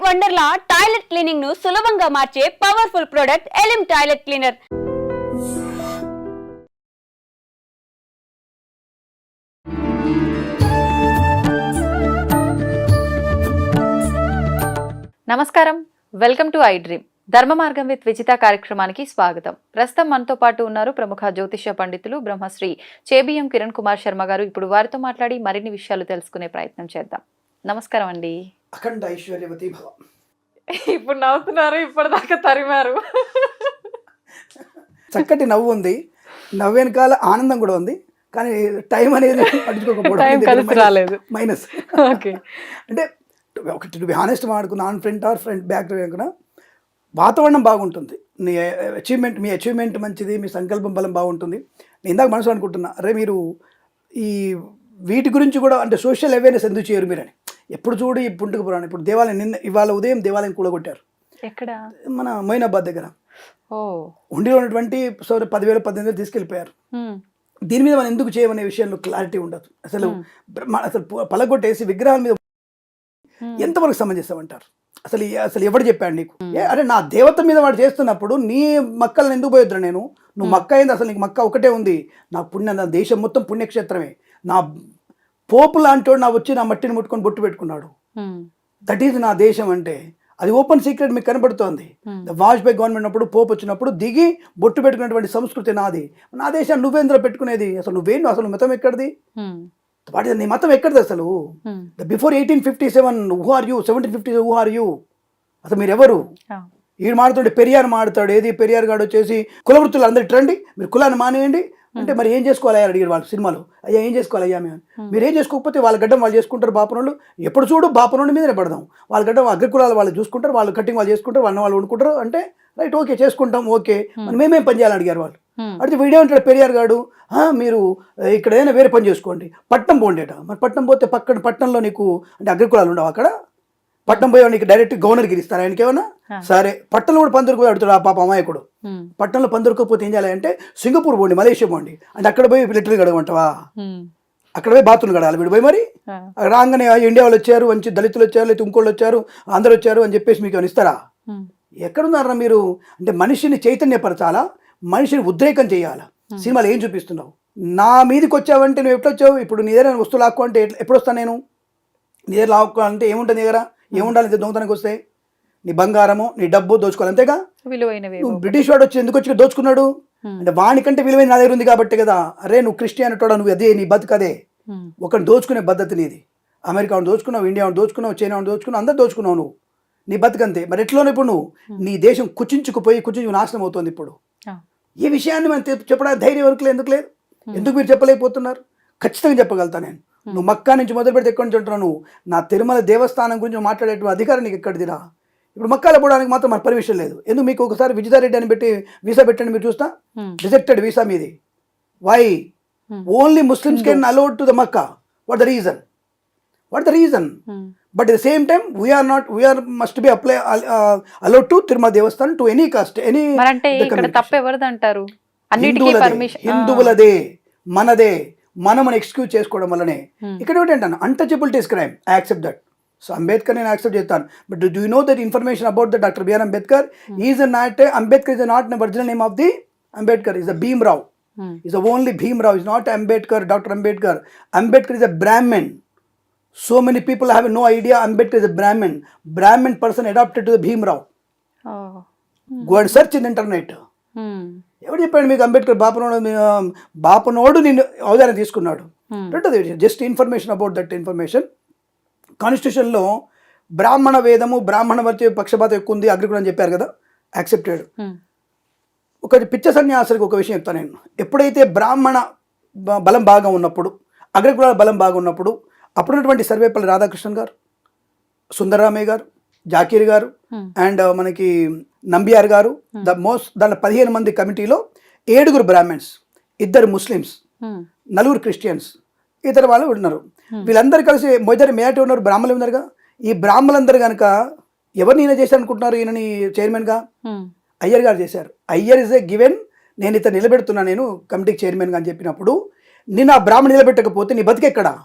Wonderla toilet cleaning ను సులభంగా మార్చే పవర్ఫుల్ ప్రొడక్ట్ ఎలిమ్ టాయిలెట్ క్లీనర్. నమస్కారం, వెల్కమ్ టు ఐ డ్రీమ్. ధర్మ మార్గం విత్ విజిత కార్యక్రమానికి స్వాగతం. ప్రస్తుతం మనతో పాటు ఉన్నారు ప్రముఖ జ్యోతిష్య పండితులు బ్రహ్మశ్రీ చేబిఎం కిరణ్ కుమార్ శర్మ గారు. ఇప్పుడు వారితో మాట్లాడి మరిన్ని విషయాలు తెలుసుకునే ప్రయత్నం చేద్దాం. నమస్కారం అండి. అఖండ ఐశ్వర్యవతి భవ. ఇప్పుడు నవ్వుతున్నారు, ఇప్పటిదాకా తరిమారు. చక్కటి నవ్వు ఉంది, నవ్వు వెనకాల ఆనందం కూడా ఉంది, కానీ టైం అనేది పట్టించుకోకపోవడం మైనస్. ఓకే, అంటే ఒకటి టు బి హానెస్ట్ మాడుకు non front are front back కూడా వాతావరణం బాగుంటుంది. మీ అచీవ్మెంట్ మంచిది, మీ సంకల్పం బలం బాగుంటుంది. నేను ఇందాక మనసు అనుకుంటున్నా, అరే మీరు ఈ వీటి గురించి కూడా అంటే సోషల్ అవేర్నెస్ ఎందుకు చేయరు మీరని. ఎప్పుడు చూడు ఈ పుంటుకు పురాణం. ఇప్పుడు దేవాలయం ఇవాళ ఉదయం దేవాలయం కూలగొట్టారు. ఎక్కడ? మన మొయినాబాద్ దగ్గర. ఉండిలో ఉన్నటువంటి 10,000 18,000 తీసుకెళ్ళిపోయారు. దీని మీద మనం ఎందుకు చేయమనే విషయంలో క్లారిటీ ఉండదు. అసలు పలగొట్టేసి విగ్రహాల మీద ఎంతవరకు సమంజసమంటారు? అసలు ఎవడు చెప్పాడు నీకు? అరే నా దేవత మీద వాడు చేస్తున్నప్పుడు నీ మక్కలను ఎందుకు పోయొద్దురా? నువ్వు మక్క అయింది, అసలు నీకు మక్క ఒకటే ఉంది. నా దేశం మొత్తం పుణ్యక్షేత్రమే. నా పోపు లాంటి వాడు వచ్చి నా మట్టిని ముట్టుకొని బొట్టు పెట్టుకున్నాడు. దట్ ఈజ్ నా దేశం అంటే. అది ఓపెన్ సీక్రెట్ మీకు కనబడుతోంది. వాజ్పేయి గవర్నమెంట్ అప్పుడు పోపు వచ్చినప్పుడు దిగి బొట్టు పెట్టుకున్నటువంటి సంస్కృతి నాది. నా దేశాన్ని నువ్వేంద్ర పెట్టుకునేది? అసలు నువ్వేందు? అసలు మతం ఎక్కడిది? వాటి నీ మతం ఎక్కడిది అసలు? Before 1857 who are you? 1750 who are you? అసలు మీరు ఎవరు? ఈడు మాడుతుంటే పెరియార్ మాడుతాడు. ఏది పెరియార్ గాడు వచ్చేసి కులవృత్తులు అందరికి రండి, మీరు కులాన్ని మానేయండి అంటే మరి ఏం చేసుకోవాలయ్యా అడిగారు వాళ్ళు సినిమాలో. అయ్యా ఏం చేసుకోవాలయ్యా మేము? మీరు ఏం చేసుకోకపోతే వాళ్ళ గడ్డం వాళ్ళు చేసుకుంటారు. బాపనోళ్ళు ఎప్పుడు చూడు బాపనోళ్ళ మీదనే పడదాం. వాళ్ళ గడ్డం అగ్రకులాలు వాళ్ళు చూసుకుంటారు, వాళ్ళు కటింగ్ వాళ్ళు చేసుకుంటారు, వాళ్ళు వండుకుంటారు అంటే రైట్, ఓకే చేసుకుంటాం, ఓకే. మరి మేమేం పని చేయాలని అడిగారు వాళ్ళు. అడిగితే వీడియో ఉంటాడు పెరియార్ గాడు, మీరు ఇక్కడ ఏదైనా వేరే పని చేసుకోండి, పట్నం పోండేట. మరి పట్నం పోతే పట్టణంలో నీకు అంటే అగ్రకులాలు ఉండవు అక్కడ. పట్నం పోయి నీకు డైరెక్ట్ గవర్నర్ గిరి ఇస్తారు ఆయనకి ఏమన్నా? సరే, పట్టణంలో కూడా పందురుకు అడుగుతాడు ఆ పాప అమాయకుడు. పట్టణంలో పందురుకోకపోతే ఏం చేయాలి అంటే సింగపూర్ పోండి, మలేషియా పోండి అంటే అక్కడ పోయి లిటరీ గడగమంటావా? అక్కడ పోయి బాత్రూమ్ గడాలి వీడు పోయి. మరి రాగానే ఇండియా వాళ్ళు వచ్చారు, మంచి దళితులు వచ్చారు, లేకపోతే ఇంకోళ్ళు వచ్చారు, అందరూ వచ్చారు అని చెప్పేసి మీకు ఏమైనా ఇస్తారా? ఎక్కడున్నారా మీరు? అంటే మనిషిని చైతన్యపరచాలా, మనిషిని ఉద్రేకం చేయాలా? సినిమాలు ఏం చూపిస్తున్నావు? నా మీదకి వచ్చావంటే నువ్వు ఎట్లొచ్చావు? ఇప్పుడు నీ దగ్గర వస్తువు లాక్కో అంటే ఎప్పుడు వస్తాను నేను? నీ దగ్గర లాక్కో అంటే ఏముంటుంది? నీ దగ్గర ఏముండాలి? దొంగతనానికి వస్తే నీ బంగారము నీ డబ్బు దోచుకోవాలి, అంతేగా? నువ్వు బ్రిటిష్ వాడు వచ్చి ఎందుకు వచ్చి దోచుకున్నాడు అంటే వానికంటే విలువైన నా దగ్గర ఉంది కాబట్టి కదా. అరే నువ్వు క్రిస్టియన్ అంటాడు, నువ్వు అదే నీ బతుకదే. ఒకరిని దోచుకునే పద్ధతి నీది. అమెరికా దోచుకున్నావు, ఇండియా దోచుకున్నావు, చైనా దోచుకున్నావు, అందరు దోచుకున్నావు నువ్వు. నీ బతుకంతే. మరి ఎట్లోనే ఇప్పుడు నువ్వు నీ దేశం కుచించుకు నాశనం అవుతుంది. ఇప్పుడు ఈ విషయాన్ని మనం చెప్పడానికి ధైర్యం వరకు ఎందుకు లేదు? ఎందుకు మీరు చెప్పలేకపోతున్నారు? ఖచ్చితంగా చెప్పగలుగుతా నేను. నువ్వు మక్కా నుంచి మొదలు పెడితే ఎక్కడి నుంచి ఉంటున్నావు? నువ్వు నా తిరుమల దేవస్థానం గురించి మాట్లాడేటువంటి అధికారం నీకు ఎక్కడిదిరా? ఇప్పుడు మక్కాలో పోవడానికి మాత్రం మన పర్మిషన్ లేదు. ఎందుకు? మీకు ఒకసారి విజితారెడ్డి అని పెట్టి వీసా పెట్టండి, మీరు చూస్తా రిజెక్టెడ్ వీసా మీది. Why? Only Muslims can allowed to the Mecca. What the reason? But at the same time, we must be allowed to Tirumala Devasthanam to any caste, any. అంటే ఇక్కడ తప్పు ఎవరిది అంటారు? అన్నిటికీ పర్మిషన్ హిందువులదే, మనదే. మనం ఎక్స్క్యూజ్ చేసుకోవడం వల్లనే ఇక్కడ ఏంటంటే untouchability is crime. I accept that. So Ambedkar నేను యాక్సెప్ట్ చేస్తాను. But do you know that information about the doctor BR Ambedkar? Is not Ambedkar is not original name of the Ambedkar. Is the Bhimrao. Is the only Bhimrao. Is not Ambedkar, doctor Ambedkar. Ambedkar is a Brahmin. So many people have no idea Ambedkar is a Brahmin. Brahmin person adopted to the Bhimrao. Go and search in the internet. ఎవరు చెప్పాడు మీకు అంబేద్కర్ బాపనోడు నిన్ను అవధానం తీసుకున్నాడు? Just information about that information. కాన్స్టిట్యూషన్లో బ్రాహ్మణ వేదము, బ్రాహ్మణ వచ్చే పక్షపాతం ఎక్కువ ఉంది, అగ్రకులం అని చెప్పారు కదా, యాక్సెప్టెడ్. ఒక పిచ్చ సన్యాసులకు ఒక విషయం చెప్తాను నేను. ఎప్పుడైతే బ్రాహ్మణ బలం బాగా ఉన్నప్పుడు, అగ్రకులాల బలం బాగా ఉన్నప్పుడు, అప్పుడున్నటువంటి సర్వేపల్లి రాధాకృష్ణన్ గారు, సుందరరామయ్య గారు, జాకీర్ గారు అండ్ మనకి నంబియార్ గారు, దాంట్లో 15 మంది కమిటీలో 7 బ్రాహ్మణ్స్, 2 ముస్లిమ్స్, 4 క్రిస్టియన్స్, ఇతర వాళ్ళు ఉన్నారు. వీళ్ళందరూ కలిసి మొదటి మేట ఉన్నారు, బ్రాహ్మణులు ఉన్నారుగా. ఈ బ్రాహ్మణులందరూ కనుక ఎవరిని ఈయన చేశారు అనుకుంటున్నారు? ఈయనని చైర్మన్గా అయ్యర్ గారు చేశారు. అయ్యర్ ఇస్ ఏ గివెన్, నేను ఇతను నిలబెడుతున్నా, నేను కమిటీకి చైర్మన్గా అని చెప్పినప్పుడు, నేను ఆ బ్రాహ్మణ్ నిలబెట్టకపోతే నీ బతికెక్కడా?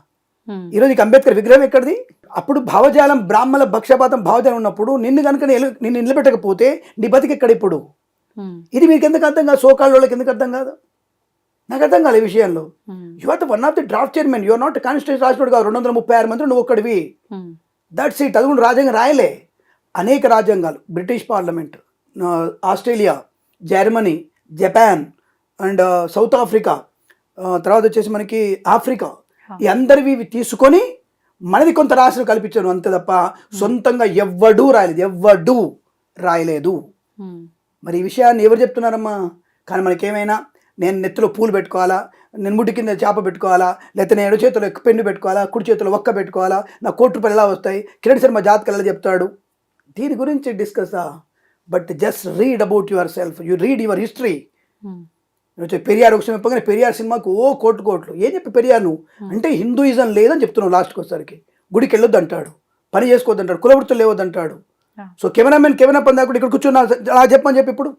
ఈరోజు నీకు అంబేద్కర్ విగ్రహం ఎక్కడిది? అప్పుడు భావజాలం బ్రాహ్మణ భక్షపాతం భావజాలం ఉన్నప్పుడు నిన్ను కనుక నిన్ను నిలబెట్టకపోతే నీ బతికి ఎక్కడ ఇప్పుడు? ఇది మీకు ఎందుకు అర్థం కాదు? సోకాళ్ళ వాళ్ళకి ఎందుకు అర్థం కాదు? నాకు అర్థం కాదు ఈ విషయంలో. You are the one of the draft chairman, you are not constitution రాసినోడు కాదు. 236 మంది నువ్వు ఒక్కడివి. That's it. అది కూడా రాజ్యాంగం రాయలే. అనేక రాజ్యాంగాలు, British parliament, Australia, Germany, Japan and south Africa, తర్వాత వచ్చేసి మనకి ఆఫ్రికా, ఈ అందరివి తీసుకొని మనది కొంత రాసిన కల్పించాను అంతే తప్ప సొంతంగా ఎవ్వడూ రాయలేదు. మరి ఈ విషయాన్ని ఎవరు చెప్తున్నారమ్మా? కానీ మనకేమైనా నేను నెత్తిలో పూలు పెట్టుకోవాలా, నేను ముడి కింద చేప పెట్టుకోవాలా, లేకపోతే నేను ఎడు చేతిలో పెన్ను పెట్టుకోవాలా, కుడి చేతిలో ఒక్క పెట్టుకోవాలా, నా ₹1,00,00,000 ఎలా వస్తాయి, కిరణ్ శర్మ జాతకాలు ఎలా చెప్తాడు, దీని గురించి డిస్కస్సా? But just read about yourself, you read your history. Periyar ఒక సినిమా చెప్పగానే పెరియార్ సినిమాకు కోట్లు ఏం చెప్పి పెరియార్ నువ్వు అంటే హిందూయిజం లేదని చెప్తున్నావు. లాస్ట్కి వచ్చేసరికి గుడికి వెళ్ళొద్దు అంటాడు, పని చేసుకోవద్దు అంటాడు, కులవృత్తులు లేవద్దు అంటాడు. సో కెమెరామెన్ దాకా ఇక్కడ కూర్చున్నా అలా చెప్పని చెప్పి ఇప్పుడు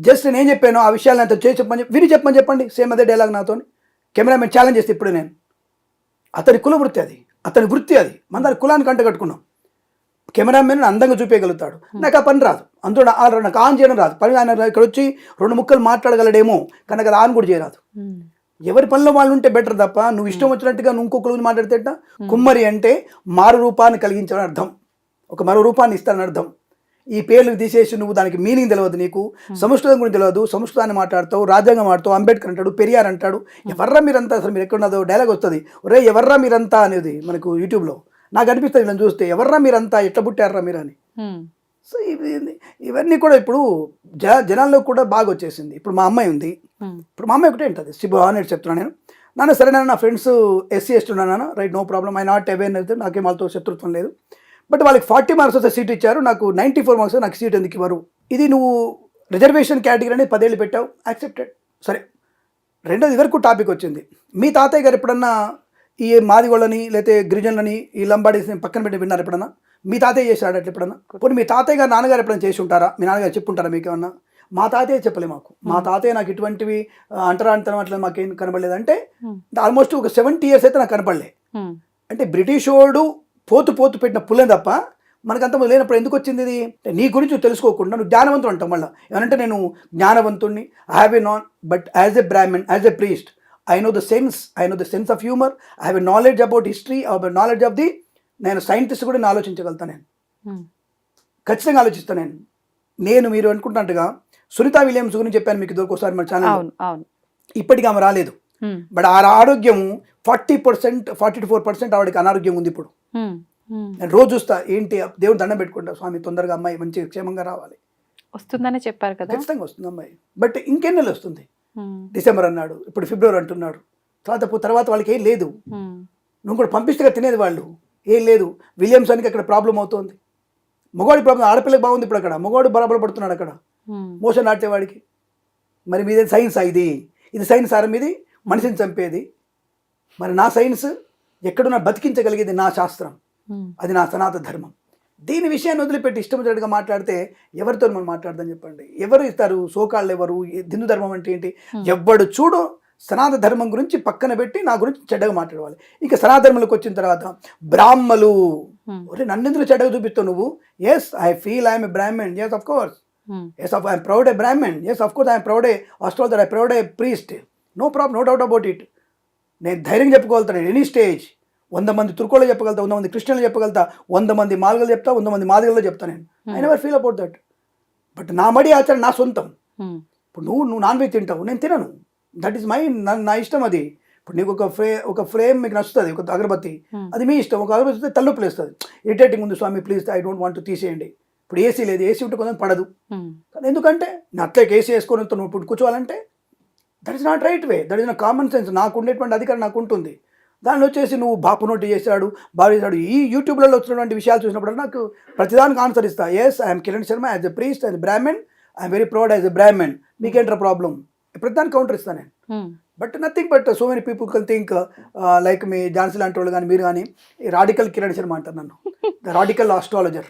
జస్ట్ నేను చెప్పాను ఆ విషయాలను అంత చేసి చెప్పని చెప్పి చెప్పని చెప్పండి. సేమ్ అదే డైలాగ్ నాతో కెమెరామెన్ ఛాలెంజ్ చేస్తే ఇప్పుడు నేను అతని కులవృత్తి అది, అతని వృత్తి అది, మన దాని కులాన్ని కంట కట్టుకున్నాం. కెమెరామెన్ అందంగా చూపించగలుగుతాడు, నాకు ఆ పని రాదు. అందులో నాకు ఆన్ చేయడం రాదు. పని ఆయన ఇక్కడ వచ్చి 2 ముక్కలు మాట్లాడగలడేమో, కానీ అది ఆన్ కూడా చేయరాదు. ఎవరి పనిలో వాళ్ళు ఉంటే బెటర్ తప్ప నువ్వు ఇష్టం వచ్చినట్టుగా నువ్వు ఇంకొకరు గురించి మాట్లాడితే కుమ్మరి అంటే మారు రూపాన్ని కలిగించాలని అర్థం, ఒక మరో రూపాన్ని ఇస్తానని అర్థం. ఈ పేర్లు తీసేసి నువ్వు దానికి మీనింగ్ తెలియదు, నీకు సంస్కృతం గురించి తెలియదు, సంస్కృతాన్ని మాట్లాడతావు, రాజ్యాంగం ఆడతావు, అంబేద్కర్ అంటాడు, పెరియార్ అంటాడు. ఎవర్రా మీరంతా? అసలు మీరు ఎక్కడున్నదో డైలాగ్ వస్తుంది, ఒరే ఎవర్రా మీరంతా అనేది మనకు యూట్యూబ్లో నాకు అనిపిస్తుంది వీళ్ళని చూస్తే, ఎవర్రా మీరంతా, ఎట్లా పుట్టారా మీరు అని. సో ఇవన్నీ కూడా ఇప్పుడు జనాల్లో కూడా బాగా వచ్చేసింది. ఇప్పుడు మా అమ్మాయి ఉంది, ఇప్పుడు మా అమ్మాయి ఒకటే ఉంటుంది, శిబు అనేది చెప్తున్నాను నేను. నాన్న సరే నా ఫ్రెండ్స్ SC ST ఉన్నాను, right, no problem, I not aware అయితే నాకేం వాళ్ళతో శత్రుత్వం లేదు. బట్ వాళ్ళకి 40 మార్క్స్ వస్తే సీట్ ఇచ్చారు, నాకు 94 మార్క్స్, నాకు సీట్ ఎందుకు ఇవ్వరు? ఇది నువ్వు రిజర్వేషన్ కేటగిరీ అనేది 10 ఏళ్ళు పెట్టావు, యాక్సెప్టెడ్. సరే, రెండోది వరకు టాపిక్ వచ్చింది. మీ తాతయ్య గారు ఎప్పుడన్నా ఈ మాదిగోళ్ళని లేకపోతే గిరిజనులని ఈ లంబాడీస్ని పక్కన పెట్టి విన్నారు ఎప్పుడన్నా? మీ తాతయ్య చేశాడు అట్లా ఎప్పుడన్నా? పోనీ మీ తాతయ్య గారు నాన్నగారు ఎప్పుడైనా చేసి ఉంటారా? మీ నాన్నగారు చెప్పుంటారా మీకు ఏమన్నా? మా తాతయ్య చెప్పలే మాకు. మా తాతయ్య నాకు ఇటువంటివి అంటరాంతరం అట్లా మాకేం కనబడలేదు. అంటే ఆల్మోస్ట్ ఒక 70 years అయితే నాకు కనపడలే. అంటే బ్రిటిష్ వాడు పోతు పెట్టిన పుల్లే తప్ప మనకంత లేనప్పుడు ఎందుకు వచ్చింది ఇది? నీ గురించి నువ్వు తెలుసుకోకుండా నువ్వు జ్ఞానవంతుడు అంటావు. మళ్ళీ ఏమంటే నేను జ్ఞానవంతుడిని, ఐ హ్యావ్ ఎ నాన్, but as a Brahmin, as a priest, I know the sense of humor, I have a knowledge about history, I have a knowledge of నేను సైంటిస్ట్ కూడా నేను ఆలోచించగలుగుతాను. నేను ఖచ్చితంగా ఆలోచిస్తాను. నేను మీరు అనుకుంటున్నట్టుగా సునీతా విలియమ్స్ గురించి చెప్పాను మీకు ఒకసారి మన ఛానల్. ఇప్పటికీ ఆమె రాలేదు, బట్ ఆ ఆరోగ్యం 40%, 44% ఆవిడకి అనారోగ్యం ఉంది ఇప్పుడు. నేను రోజు చూస్తా, ఏంటి దేవుడు దండం పెట్టుకుంటా, స్వామి తొందరగా అమ్మాయి మంచి క్షేమంగా రావాలి, వస్తుందని చెప్పారు కదా. ఖచ్చితంగా వస్తుంది అమ్మాయి, బట్ ఇంకెన్ని నెలలు వస్తుంది? డిసెంబర్ అన్నాడు, ఇప్పుడు ఫిబ్రవరి అంటున్నాడు. తర్వాత వాళ్ళకి ఏం లేదు, నువ్వు కూడా పంపిస్తేగా తినేది వాళ్ళు, ఏం లేదు. విలియమ్స్ అనికి అక్కడ ప్రాబ్లం అవుతుంది, మగవాడి ప్రాబ్లం, ఆడపిల్లకి బాగుంది ఇప్పుడు అక్కడ, మగవాడు బరాబర్ పడుతున్నాడు అక్కడ మోషన్ ఆడితేవాడికి. మరి మీదే సైన్సా? ఇది సైన్స్ ఆరం, ఇది మనిషిని చంపేది. మరి నా సైన్స్ ఎక్కడున్నా బతికించగలిగేది నా శాస్త్రం, అది నా సనాతన ధర్మం. దీని విషయాన్ని వదిలిపెట్టి ఇష్టం వచ్చినట్టుగా మాట్లాడితే ఎవరితో మనం మాట్లాడదాం చెప్పండి? ఎవరు ఇస్తారు? సోకాళ్ళు ఎవరు? హిందూ ధర్మం అంటే ఏంటి? ఎవ్వడు చూడు సనాతన ధర్మం గురించి పక్కన పెట్టి నా గురించి చెడ్డగా మాట్లాడవాలి. ఇంకా సనాతన ధర్మంలోకి వచ్చిన తర్వాత బ్రాహ్మలు, నన్ను ఎందుకు చెడ్డగా చూపిస్తావు నువ్వు? Yes, I feel I'm a Brahmin, yes of course, yes of I'm proud a Brahmin, yes of course I'm proud a astrologer, I proud a priest, no problem, no doubt about it. నేను ధైర్యం చెప్పుకోగలుగుతాను ఎనీ స్టేజ్. 100 మంది తుర్కోళ్ళు చెప్పగలుగుతా, 100 మంది క్రిస్టియన్లు చెప్పగలుగుతా, 100 మంది మాల్గలు చెప్తా, 100 మంది మాదిగల్లో చెప్తా. నేను I never feel about that. But నా మడి ఆచారం నా సొంతం. ఇప్పుడు నువ్వు నాన్ వెజ్ తింటావు, నేను తినను, దట్ ఈస్ మై, నా ఇష్టం అది. ఇప్పుడు నీకు ఒక ఫ్రేమ్ మీకు నచ్చుతుంది, ఒక అగరబత్తి, అది మీ ఇష్టం. ఒక అగరబత్తి తలనొప్పి లేస్తుంది, ఇరిటేటింగ్ ఉంది స్వామి ప్లీజ్ ఐ డోంట్ వాంట్ తీసేయండి. ఇప్పుడు ఏసీ లేదు, ఏసీ ఉంటే కొంచెం పడదు, ఎందుకంటే నేను అట్లే ఏసీ వేసుకొని నువ్వు ఇప్పుడు కూర్చోవాలంటే that is not right way, that is నా కామన్ సెన్స్. నాకు ఉండేటువంటి అధికారం నాకు ఉంటుంది. దానిలో వచ్చేసి నువ్వు బాపు నోటి చేశాడు, బాగా చేశాడు, ఈ యూట్యూబ్లలో వచ్చినటువంటి విషయాలు చూసినప్పుడు నాకు ప్రతిదానికి ఆన్సర్ ఇస్తా. Yes, I'm Kiran Sharma, as a priest, as a Brahmin, I'm very proud as a Brahmin. మీకేంట్రా ప్రాబ్లం? ప్రతిదానికి కౌంటర్ ఇస్తాను నేను. But nothing but so many people can think like me Jhansi లాంటి వాళ్ళు కానీ మీరు కానీ రాడికల్ కిరణ్ శర్మ అంటారు నన్ను, the radical astrologer,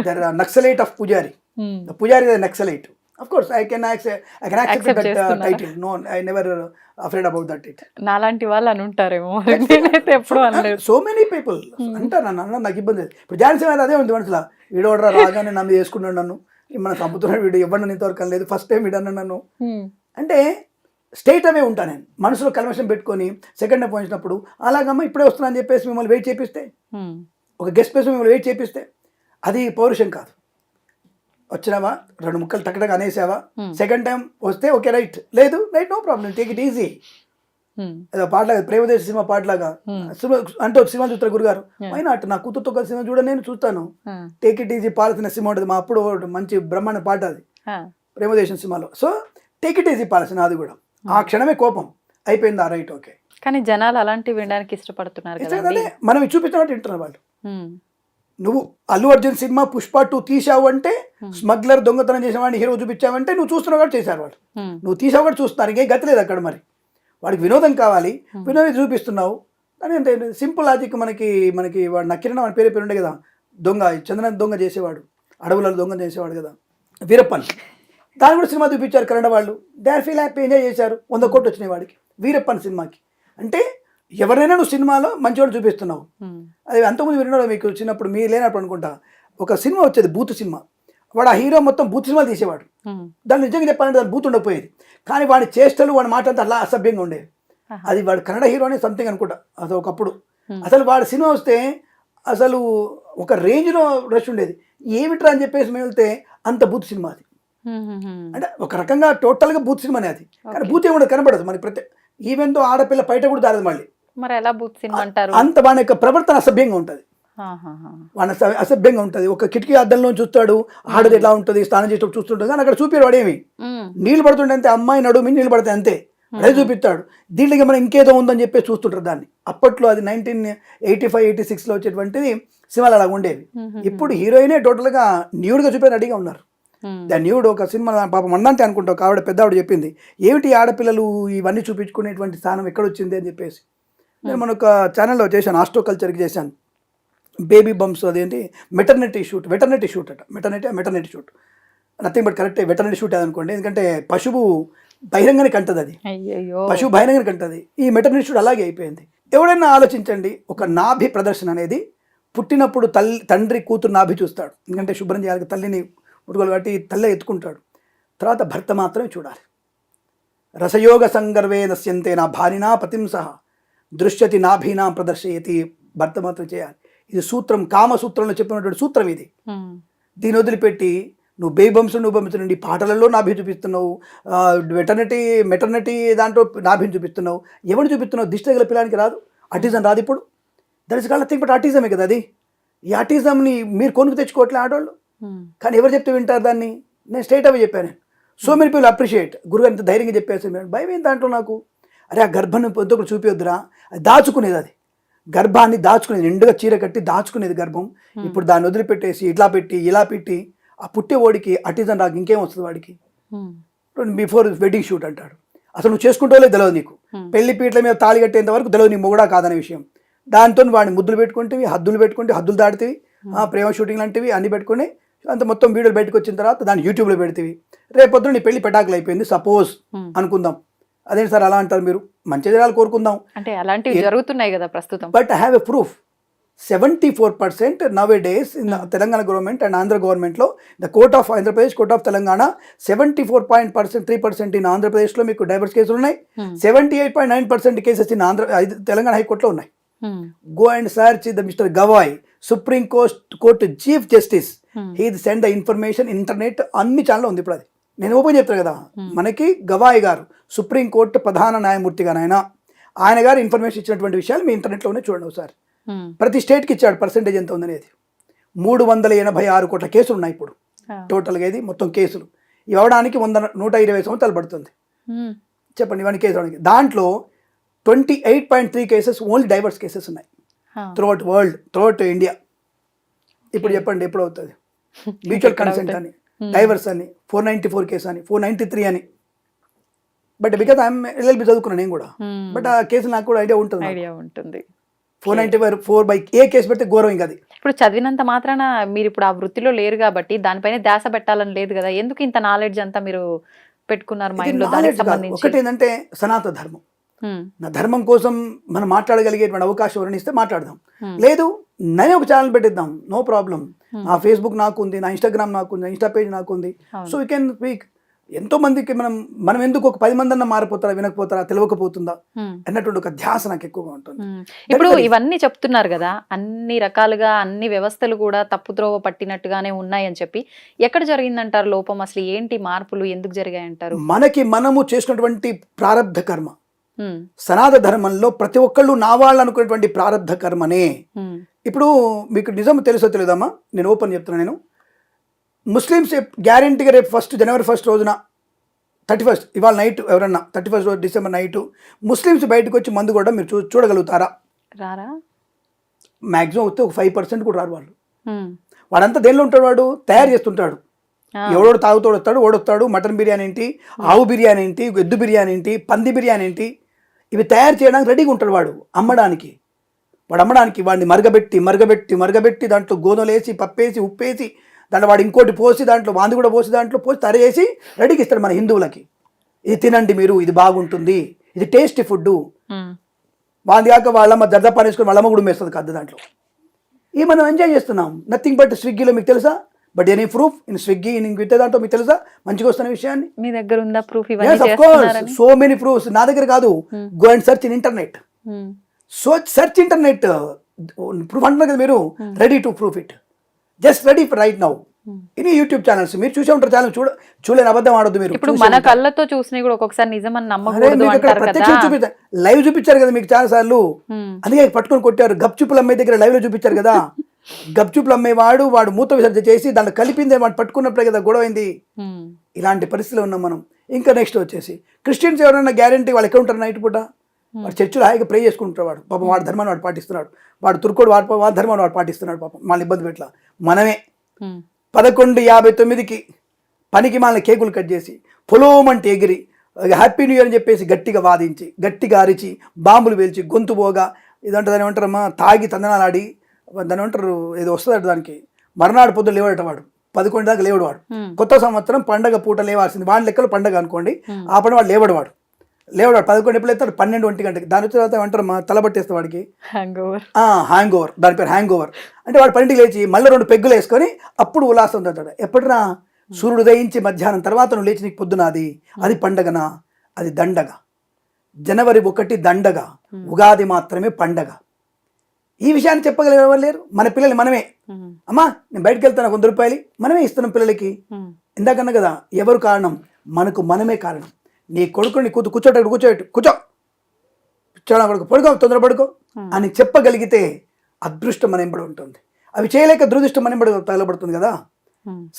the naxalite of Pujari. The Pujari the naxalite. Of course, I can accept that title. No, I never afraid about that it. నాలాంటి వాళ్ళు అని ఉంటారేమో, నేనైతే ఎప్పుడు అనలేదు. సో మెనీ పీపుల్ అంటారు నన్ను అన్న నాకు ఇబ్బంది లేదు. ఇప్పుడు ఝాన్సీ గారు అదే ఉంది మనసులో, వీడోడరా రాగానే నన్ను చేసుకున్నాడు, నన్ను మన చంపుతున్నాడు వీడు, ఇవ్వండి ఇంతవరకు అనలేదు, ఫస్ట్ టైం వీడన్నా నన్ను అంటే స్టేట్ అవే ఉంటాను నేను, మనసులో కల్మషం పెట్టుకొని సెకండ్ టైం పోయించినప్పుడు అలాగమ్మ ఇప్పుడే వస్తున్నా అని చెప్పేసి మిమ్మల్ని వెయిట్ చేపిస్తే, ఒక గెస్ట్ ప్లేస్ మిమ్మల్ని వెయిట్ చేపిస్తే అది పౌరుషం కాదు. వచ్చినావా 2 ముక్కలు టక్కటగా అనేసావా, సెకండ్ టైం వస్తే ఓకే రైట్, లేదు right no problem, take it easy. ఏదో పాటలాగా ప్రేమదేశ సినిమా పాటలాగా అంటే సినిమా చూస్తారు గురుగారు, అయినా అటు నా కూతురుతో కలిసి సినిమా చూడ నేను చూస్తాను, టేక్ ఇట్ ఈజీ పాలసిన సినిమా ఉంటుంది మా అప్పుడు మంచి బ్రహ్మాండ పాట అది ప్రేమదేశం సినిమాలో. సో టేక్ ఇట్ ఈజీ పాలసిన అది కూడా ఆ క్షణమే కోపం అయిపోయింది, ఆ రైట్ ఓకే. కానీ జనాలు అలాంటివి వినడానికి ఇష్టపడుతున్నారు కదా, మనం చూపించినట్టు వింటున్నారు వాళ్ళు. నువ్వు అల్లు అర్జున్ సినిమా పుష్ప 2 తీసావు అంటే, స్మగ్లర్ దొంగతనం చేసిన వాడిని హీరో చూపించావంటే నువ్వు చూస్తున్నావు కూడా చేశారు వాళ్ళు, నువ్వు తీసావు కూడా చూస్తున్నారు, ఇంకేం గతి లేదు అక్కడ. మరి వాడికి వినోదం కావాలి, వినోదం చూపిస్తున్నావు అని అంటే సింపుల్ లాజిక్. మనకి వాడు నక్కిరణ వాడి పేరు ఉండే కదా, దొంగ చంద్రన దొంగ చేసేవాడు, అడవులలో దొంగ చేసేవాడు కదా వీరప్పన్, దాన్ని కూడా సినిమా చూపించారు కన్నడ వాళ్ళు, they are feel happy, enjoy చేశారు, 100 కోట్లు వచ్చినాయి వాడికి వీరప్పన్ సినిమాకి. అంటే ఎవరైనా నువ్వు సినిమాలో మంచివాడు చూపిస్తున్నావు. అది అంతకుముందు విన్నాడు మీకు చిన్నప్పుడు, మీరు లేనప్పుడు అనుకుంటా, ఒక సినిమా వచ్చేది బూత్ సినిమా, వాడు ఆ హీరో మొత్తం బూత్ సినిమా తీసేవాడు, దాన్ని నిజంగా చెప్పాలంటే దాని బూత్ ఉండకపోయేది, కానీ వాడి చేష్టలు వాడి మాటలంతా అలా అసభ్యంగా ఉండేవి. అది వాడు కన్నడ హీరోనే సంథింగ్ అనుకుంటా అసలు ఒకప్పుడు. అసలు వాడి సినిమా వస్తే అసలు ఒక రేంజ్లో రష్ ఉండేది, ఏమిట్రా అని చెప్పేసి మేము వెళ్తే అంత బూత్ సినిమా అది. అంటే ఒక రకంగా టోటల్గా బూత్ సినిమానే అది, కానీ బూత్ ఏమి కనబడదు మరి ప్రతి ఈవెన్ తో ఆడపిల్ల బయట కూడా దారదు మళ్ళీ. మరి ఎలా బూత్ సినిమా అంటారు? అంత వాడి యొక్క ప్రవర్తన అసభ్యంగా ఉంటుంది, వాడి అసభ్యంగా ఉంటుంది. ఒక కిటికీ అద్దంలో చూస్తాడు, ఆడది ఎట్లా ఉంటుంది, స్నానం చేసేటప్పుడు చూస్తుంటుంది, కానీ అక్కడ చూపారు వాడేమి నీళ్ళు పడుతుంటే అంతే, అమ్మాయి నడుము నీళ్ళు పడతాయి అంతే, అదే చూపిస్తాడు. దీంట్లో మనం ఇంకేదో ఉందని చెప్పేసి చూస్తుంటారు దాన్ని. అప్పట్లో అది 1985-86లో వచ్చేటువంటిది సినిమాలు అలా ఉండేవి. ఇప్పుడు హీరోయినే టోటల్గా న్యూడ్గా చూపే రెడీగా ఉన్నారు. దాని న్యూడ్ ఒక సినిమా పాపం మందంటే అనుకుంటా, ఒక ఆవిడ పెద్ద ఆవిడ చెప్పింది, ఏమిటి ఆడపిల్లలు ఇవన్నీ చూపించుకునేటువంటి స్థానం ఎక్కడొచ్చింది అని చెప్పేసి. నేను మన ఒక ఛానల్లో చేశాను, ఆస్ట్రో కల్చర్కి చేశాను, బేబీ బంప్స్, అదేంటి వెటర్నిటీ షూట్ అట, maternity shoot nothing but correct వెటర్నిటీ shoot అనుకోండి, ఎందుకంటే పశువు బహిరంగానే కంటది, అది పశువు బహిరంగానే కంటది. ఈ మెటర్నిటీ షూట్ అలాగే అయిపోయింది. ఎవడైనా ఆలోచించండి, ఒక నాభి ప్రదర్శన అనేది పుట్టినప్పుడు తండ్రి కూతురు నాభి చూస్తాడు, ఎందుకంటే శుభ్రం చేయాలి తల్లిని ముట్టుకోలు కాబట్టి తల్లే ఎత్తుకుంటాడు, తర్వాత భర్త మాత్రమే చూడాలి. రసయోగ సంగర్వే నశ్యంతే నా భార్యనా పతిం సహ దృశ్యతి నాభీనా ప్రదర్శయతి, భర్త మాత్రం చేయాలి. ఇది సూత్రం, కామసూత్రంలో చెప్పినటువంటి సూత్రం ఇది. దీని వదిలిపెట్టి నువ్వు బేబంస్ నువ్వు పంపుతుండి పాటలలో నాభి చూపిస్తున్నావు, మెటర్నిటీ దాంట్లో నాభిని చూపిస్తున్నావు, ఎవరు చూపిస్తున్నావు? దిష్టి తగిల పిల్లానికి రాదు, ఆటిజం రాదు ఇప్పుడు, that is called nothing but ఆటిజమే కదా అది. ఈ ఆటిజంని మీరు కొనుక్కు తెచ్చుకోవట్లే ఆడవాళ్ళు, కానీ ఎవరు చెప్తే వింటారు దాన్ని? నేను స్ట్రైట్ అవే చెప్పాను. సో మెనీ పీపుల్ అప్రిషియేట్, గురుగారు ఇంత ధైర్యంగా చెప్పేసి, భయం ఏంటి దాంట్లో నాకు, అరే ఆ గర్భాన్ని పొద్దుకు చూపివద్దురా, అది దాచుకునేది, అది గర్భాన్ని దాచుకునేది, నిండుగా చీర కట్టి దాచుకునేది గర్భం. ఇప్పుడు దాన్ని వదిలిపెట్టేసి ఇట్లా పెట్టి ఇలా పెట్టి ఆ పుట్టే వాడికి ఆటిజం రాక ఇంకేం వస్తుంది వాడికి? బిఫోర్ వెడ్డింగ్ షూట్ అంటాడు, అసలు నువ్వు చేసుకుంటోలే తెలియదు నీకు, పెళ్లి పీటల మీద తాళి కట్టేంత వరకు తెలియదు నీ మొగుడా కాదనే విషయం. దాంతో వాడిని ముద్దులు పెట్టుకుంటేవి, హద్దులు దాటితేవి, ప్రేమ షూటింగ్ లాంటివి అన్ని పెట్టుకుని అంత మొత్తం వీడియోలు బయటకు వచ్చిన తర్వాత దాన్ని యూట్యూబ్లో పెడితేవి, రేపొద్దున నీ పెళ్లి పెటాకులు అయిపోయింది సపోజ్ అనుకుందాం, అదేంటి సార్ అలా అంటారు మీరు? మంచి జనాలు కోరుకుందాం అంటే అలాంటివి జరుగుతున్నాయి కదా ప్రస్తుతం. But I have a proof, 74% nowadays in the Telangana government and Andhra government lo, the court of Andhra Pradesh, court of Telangana, 74.3% in Andhra Pradesh lo meeku divorce cases unnai, 78.9% cases in Telangana High Court lo unnai. Go and search the Mr. Gavai, Supreme Court Chief Justice, he send the information internet అన్ని channel ఉంది ఇప్పుడు. అది నేను open చెప్తాను కదా, మనకి గవాయి గారు supreme court ప్రధాన న్యాయమూర్తిగా ఆయన గారు ఇన్ఫర్మేషన్ ఇచ్చినటువంటి విషయాలు మీ ఇంటర్నెట్లోనే చూడండి ఒకసారి. ప్రతి స్టేట్కి ఇచ్చాడు పర్సెంటేజ్ ఎంత ఉందనేది. 386 కోట్ల కేసులు ఉన్నాయి ఇప్పుడు టోటల్గా. ఇది మొత్తం కేసులు ఇవ్వడానికి 120 సంవత్సరాలు పడుతుంది. చెప్పండి ఇవన్నీ కేసులు అవడానికి. దాంట్లో 28.3 కేసెస్ ఓన్లీ డైవర్స్ కేసెస్ ఉన్నాయి త్రూఅవుట్ వరల్డ్, త్రూఅవుట్ ఇండియా. ఇప్పుడు చెప్పండి ఎప్పుడు అవుతుంది? మ్యూచువల్ కన్సెంట్ అని, డైవర్స్ అని, 494 కేసు అని, 493 అని. బట్ బికాజ్ ఐఎమ్ ఎల్ఎల్బి చదువుకున్నాను నేను కూడా, బట్ ఆ కేసు నాకు కూడా ఐడియా ఉంటుంది. 494 ఏ కేసు పెడితే గౌరవం ఇంకా. అది ఇప్పుడు చదివినంత మాత్రాన మీరు ఇప్పుడు ఆ వృత్తిలో లేరు కాబట్టి దానిపైన ధ్యాస పెట్టాలని లేదు కదా, ఎందుకు ఇంత నాలెడ్జ్ అంతా మీరు పెట్టుకున్నారు ఇది మైండ్ లో knowledge దానికి కాదు. సంబంధించి? ఒకటి ఏంటంటే సనాతన ధర్మం, నా ధర్మం కోసం మనం మాట్లాడగలిగేటువంటి అవకాశం ఎవరైనా ఇస్తే మాట్లాడదాం. లేదు నేనే ఒక ఛానల్ పెట్టిద్దాం, నో ప్రాబ్లం. నా ఫేస్బుక్ నాకు ఉంది, నా ఇన్స్టాగ్రామ్ నాకు ఉంది, ఇన్స్టా పేజ్ నాకు ఉంది. So you can speak. ఎంతో మందికి మనం ఎందుకు ఒక 10 మంది అన్న మారిపోతారా, వినకపోతారా, తెలియకపోతుందా అన్నటువంటి ఒక ధ్యాస నాకు ఎక్కువగా ఉంటుంది. ఇప్పుడు ఇవన్నీ చెప్తున్నారు కదా, అన్ని రకాలుగా అన్ని వ్యవస్థలు కూడా తప్పుద్రోవ పట్టినట్టుగానే ఉన్నాయని చెప్పి, ఎక్కడ జరిగిందంటారు లోపం? అసలు ఏంటి మార్పులు ఎందుకు జరిగాయంటారు? మనము చేసుకున్నటువంటి ప్రారబ్ధ కర్మ. సనాతన ధర్మంలో ప్రతి ఒక్కళ్ళు నా వాళ్ళు అనుకునేటువంటి ప్రారబ్ధ కర్మనే. ఇప్పుడు మీకు నిజం తెలుసో తెలియదమ్మా, నేను ఓపెన్ చెప్తున్నా. నేను ముస్లిమ్స్ గ్యారెంటీగా రేపు 1 జనవరి 1 రోజున 31 ఇవాళ నైట్ ఎవరన్నా 31 రోజు డిసెంబర్ నైట్ ముస్లిమ్స్ బయటకు వచ్చి మందు కూడా మీరు చూడగలుగుతారా? రారా? మ్యాక్సిమం వస్తే ఒక 5% కూడా రారు వాళ్ళు. వాడంతా దేనిలో ఉంటాడు, వాడు తయారు చేస్తుంటాడు. ఎవడోడు తాగుతోడు వస్తాడు, ఓడొస్తాడు. మటన్ బిర్యానీ ఏంటి, ఆవు బిర్యానీ ఏంటి, ఎద్దు బిర్యానీ ఏంటి, పంది బిర్యానీ ఏంటి, ఇవి తయారు చేయడానికి రెడీగా ఉంటాడు వాడు అమ్మడానికి. వాడిని మరగబెట్టి దాంట్లో గోధుమలు వేసి, పప్పేసి, ఉప్పేసి, దాంట్లో వాడు ఇంకోటి పోసి, దాంట్లో వాంది కూడా పోసి, దాంట్లో పోసి తయారు రెడీకి ఇస్తాడు మన హిందువులకి. ఇది తినండి మీరు, ఇది బాగుంటుంది, ఇది టేస్టీ ఫుడ్. వాంది కాక వాళ్ళమ్మ దర్దపాని వేసుకొని వాళ్ళమ్మ కూడా వేస్తుంది కద్ద దాంట్లో. ఇవి మనం ఎంజాయ్ చేస్తున్నాం. నథింగ్ బట్ స్విగ్గీలో మీకు తెలుసా? But any proof in Swiggy in ఇంకో దాంట్లో మీకు తెలుసా మంచిగా వస్తున్న విషయాన్ని? మీ దగ్గర ఉందా ప్రూఫ్? సో మెనీ ప్రూఫ్స్ నా దగ్గర కాదు. Go and search in internet. Search internet. Proof అంటున్నారు కదా మీరు, ready to proof it, just ready for right now. In YouTube channels మీరు చూసే ఉంటారు. ఛానల్ చూడలేని అబద్ధం ఆడొద్దు మీరు. ఇప్పుడు మన కళ్ళతో చూసినా కూడా ఒక్కొక్కసారి నిజం అని నమ్మకూడదు అంటారు కదా. లైవ్ చూపించారు కదా మీకు చాలా సార్లు, అందుకే పట్టుకొని కొట్టారు. గప్చుప్పులు అమ్మే దగ్గర లైవ్ లో చూపించారు కదా. గప్చుప్పులు అమ్మేవాడు వాడు మూత విసర్జన చేసి దాంట్లో కలిపిందే వాడు పట్టుకున్నప్పుడే కదా గొడవైంది. ఇలాంటి పరిస్థితిలో ఉన్నాం మనం. ఇంకా నెక్స్ట్ వచ్చేసి క్రిస్టియన్స్ ఎవరైనా గ్యారంటీ వాళ్ళు ఎక్కడ ఉంటారు నైట్ పూట? వాడు చర్చిలో హాయిగా ప్రే చేసుకుంటాడు. వాడు పాపం వాడి ధర్మాన్ని వాడు పాటిస్తున్నాడు. వాడు తుర్కోడు వాడి ధర్మాన్ని వాడు పాటిస్తున్నాడు. పాపం వాళ్ళని ఇబ్బంది పెట్టలా. మనమే 11:59కి పనికి మన కేకులు కట్ చేసి పొలోమంటే ఎగిరి హ్యాపీ న్యూ ఇయర్ అని చెప్పేసి గట్టిగా వాదించి, గట్టిగా అరిచి, బాంబులు పేల్చి, గొంతు పోగా, ఇదంటే దాని ఏమంటారమ్మా, తాగి తందనాలాడి, దాని ఏమంటారు ఏదో వస్తుంది దానికి, మర్నాడు పొద్దున లేవాడట వాడు. 11 దాకా లేవడు వాడు. కొత్త సంవత్సరం పండగ పూట లేవాల్సింది. వాడి లెక్కలు పండగ అనుకోండి. ఆ పని వాడు లేవడు. 11 ఎప్పుడు లేస్తాడు? 12 1 గంటకి. దాని తర్వాత ఏమంటారు తలబట్టేస్తే వాడికి హ్యాంగ్ ఓవర్. దాని పేరు హ్యాంగ్ ఓవర్. అంటే వాడు 12కి లేచి మళ్ళీ 2 పెగ్గులు వేసుకొని అప్పుడు ఉల్లాసం ఉంటాడు. ఎప్పటిరా? సూర్యుడు ఉదయించి మధ్యాహ్నం తర్వాత నువ్వు లేచి నీకు పొద్దున అది పండగనా? అది దండగ. జనవరి 1 దండగ, ఉగాది మాత్రమే పండగ. ఈ విషయాన్ని చెప్పగలిగే ఎవరు లేరు. మన పిల్లలు మనమే. అమ్మా నేను బయటకు వెళ్తాను, 100 రూపాయలు మనమే ఇస్తున్నాం పిల్లలకి. ఇందాకన్నా కదా, ఎవరు కారణం? మనమే కారణం. నీ కొడుకుని కూర్చో పడుకో, తొందర పడుకో అని చెప్పగలిగితే అదృష్టం మన ఎంబడి ఉంటుంది. అవి చేయలేక దురదృష్టం మన ఎంబడి తగలబడుతుంది కదా.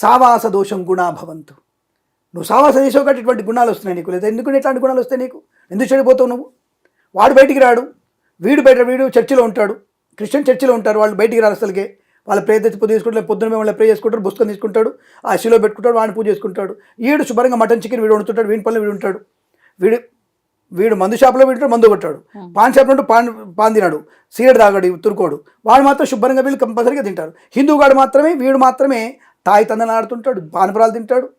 సావాస దోషం గుణా భవంతు. నువ్వు సావాస చేసావు కాబట్టి ఇటువంటి గుణాలు వస్తున్నాయి నీకు. లేదా ఎందుకు ఇట్లాంటి గుణాలు వస్తాయి నీకు? ఎందుకు చెడిపోతావు నువ్వు? వాడు బయటికి రాడు, వీడు చర్చిలో ఉంటాడు. క్రిస్టియన్ చర్చిలో ఉంటారు, వాళ్ళు బయటికి రారు అసలుకే. వాళ్ళ ప్రే తెచ్చి తీసుకుంటారు, పొద్దున్న వాళ్ళ ప్రే చేసుకుంటారు, పుస్తకం తీసుకుంటాడు, ఆ శిలో పెట్టుకుంటాడు, వాడిని పూజ చేసుకుంటాడు. వీడు శుభ్రంగా మటన్ చికెన్ వీడు వండుతుంటాడు, వీడి పనులు వీడు ఉంటాడు. వీడు మందు షాప్లో వీడు మందు కొట్టాడు, పాన్ షాప్లో ఉంటూ పాన్ తినాడు, సిగరెట్ తాగాడు, తురుకోడు. వాడు మాత్రం శుభ్రంగా వీళ్ళు కంపల్సరీగా తింటారు. హిందూగాడు మాత్రమే వీడు మాత్రమే తాయి తందన ఆడుతుంటాడు, పానపరాలు తింటాడు.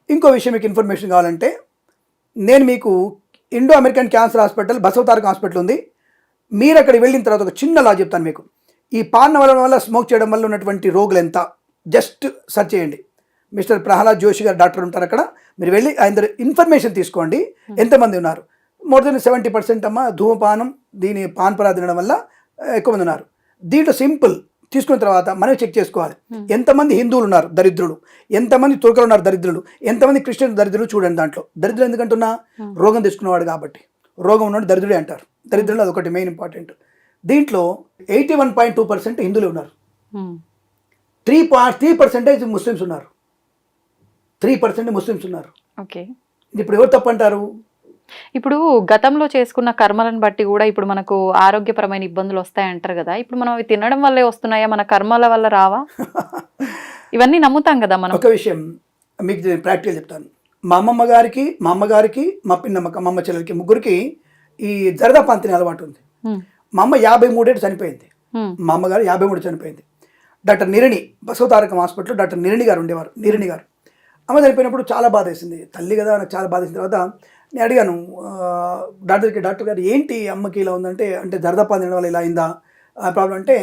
ఇంకో విషయం మీకు ఇన్ఫర్మేషన్ కావాలంటే, నేను మీకు Indo American cancer hospital Basavataraka hospital ఉంది. మీరు అక్కడికి వెళ్ళిన తర్వాత ఒక చిన్న లా చెప్తాను మీకు. ఈ పాన్ వల్ల స్మోక్ చేయడం వల్ల ఉన్నటువంటి రోగులు ఎంత, జస్ట్ సెర్చ్ చేయండి. మిస్టర్ ప్రహ్లాద్ జోషి గారు డాక్టర్ ఉంటారు అక్కడ. మీరు వెళ్ళి ఆయన ఇన్ఫర్మేషన్ తీసుకోండి. ఎంతమంది ఉన్నారు? మోర్ దెన్ 70% అమ్మ ధూమపానం, దీని పాన్పరా తినడం వల్ల ఎక్కువ మంది ఉన్నారు. దీంట్లో సింపుల్ తీసుకున్న తర్వాత మనం చెక్ చేసుకోవాలి. ఎంతమంది హిందువులు ఉన్నారు దరిద్రులు, ఎంతమంది తుర్కలు ఉన్నారు దరిద్రులు, ఎంతమంది క్రిస్టియన్ దరిద్రులు చూడండి. దాంట్లో దరిద్రులు ఎందుకంటున్నా, రోగం తెచ్చుకున్నవాడు కాబట్టి. రోగం ఉన్నవాడు దరిద్రుడే అంటారు. దరిద్రులు అదొకటి మెయిన్ ఇంపార్టెంట్. దీంట్లో 81.2% హిందువులు ఉన్నారు. 3% ముస్లిమ్స్ ఉన్నారు. 3% ముస్లిమ్స్ ఉన్నారు. ఓకే, ఇప్పుడు ఎవరు తప్పంటారు? ఇప్పుడు గతంలో చేసుకున్న కర్మలను బట్టి కూడా ఇప్పుడు మనకు ఆరోగ్యపరమైన ఇబ్బందులు వస్తాయంటారు కదా. ఇప్పుడు మనం అవి తినడం వల్లే వస్తున్నాయా, మన కర్మల వల్ల రావా? ఇవన్నీ నమ్ముతాం కదా మనం. ఒక విషయం మీకు ప్రాక్టికల్ చెప్తాను. మా అమ్మగారికి, మా పిన్నమ్మకి, మా అమ్మ చెల్లెలకి, ముగ్గురికి ఈ జరదా పాన్ తినే అలవాటు ఉంది. మా అమ్మ 53 ఏళ్ళు చనిపోయింది. మా అమ్మగారు 53 చనిపోయింది. డాక్టర్ నిరిణి బసవతారకం హాస్పిటల్లో డాక్టర్ నిరిణి గారు ఉండేవారు. నిరిణి గారు అమ్మ చనిపోయినప్పుడు చాలా బాధ వేసింది, తల్లి కదా, నాకు చాలా బాధ వేసిన తర్వాత నేను అడిగాను డాక్టర్ గారు ఏంటి అమ్మకి ఇలా ఉందంటే, అంటే జర్దాపాన్ తినడం వల్ల ఇలా అయిందా ప్రాబ్లం అంటే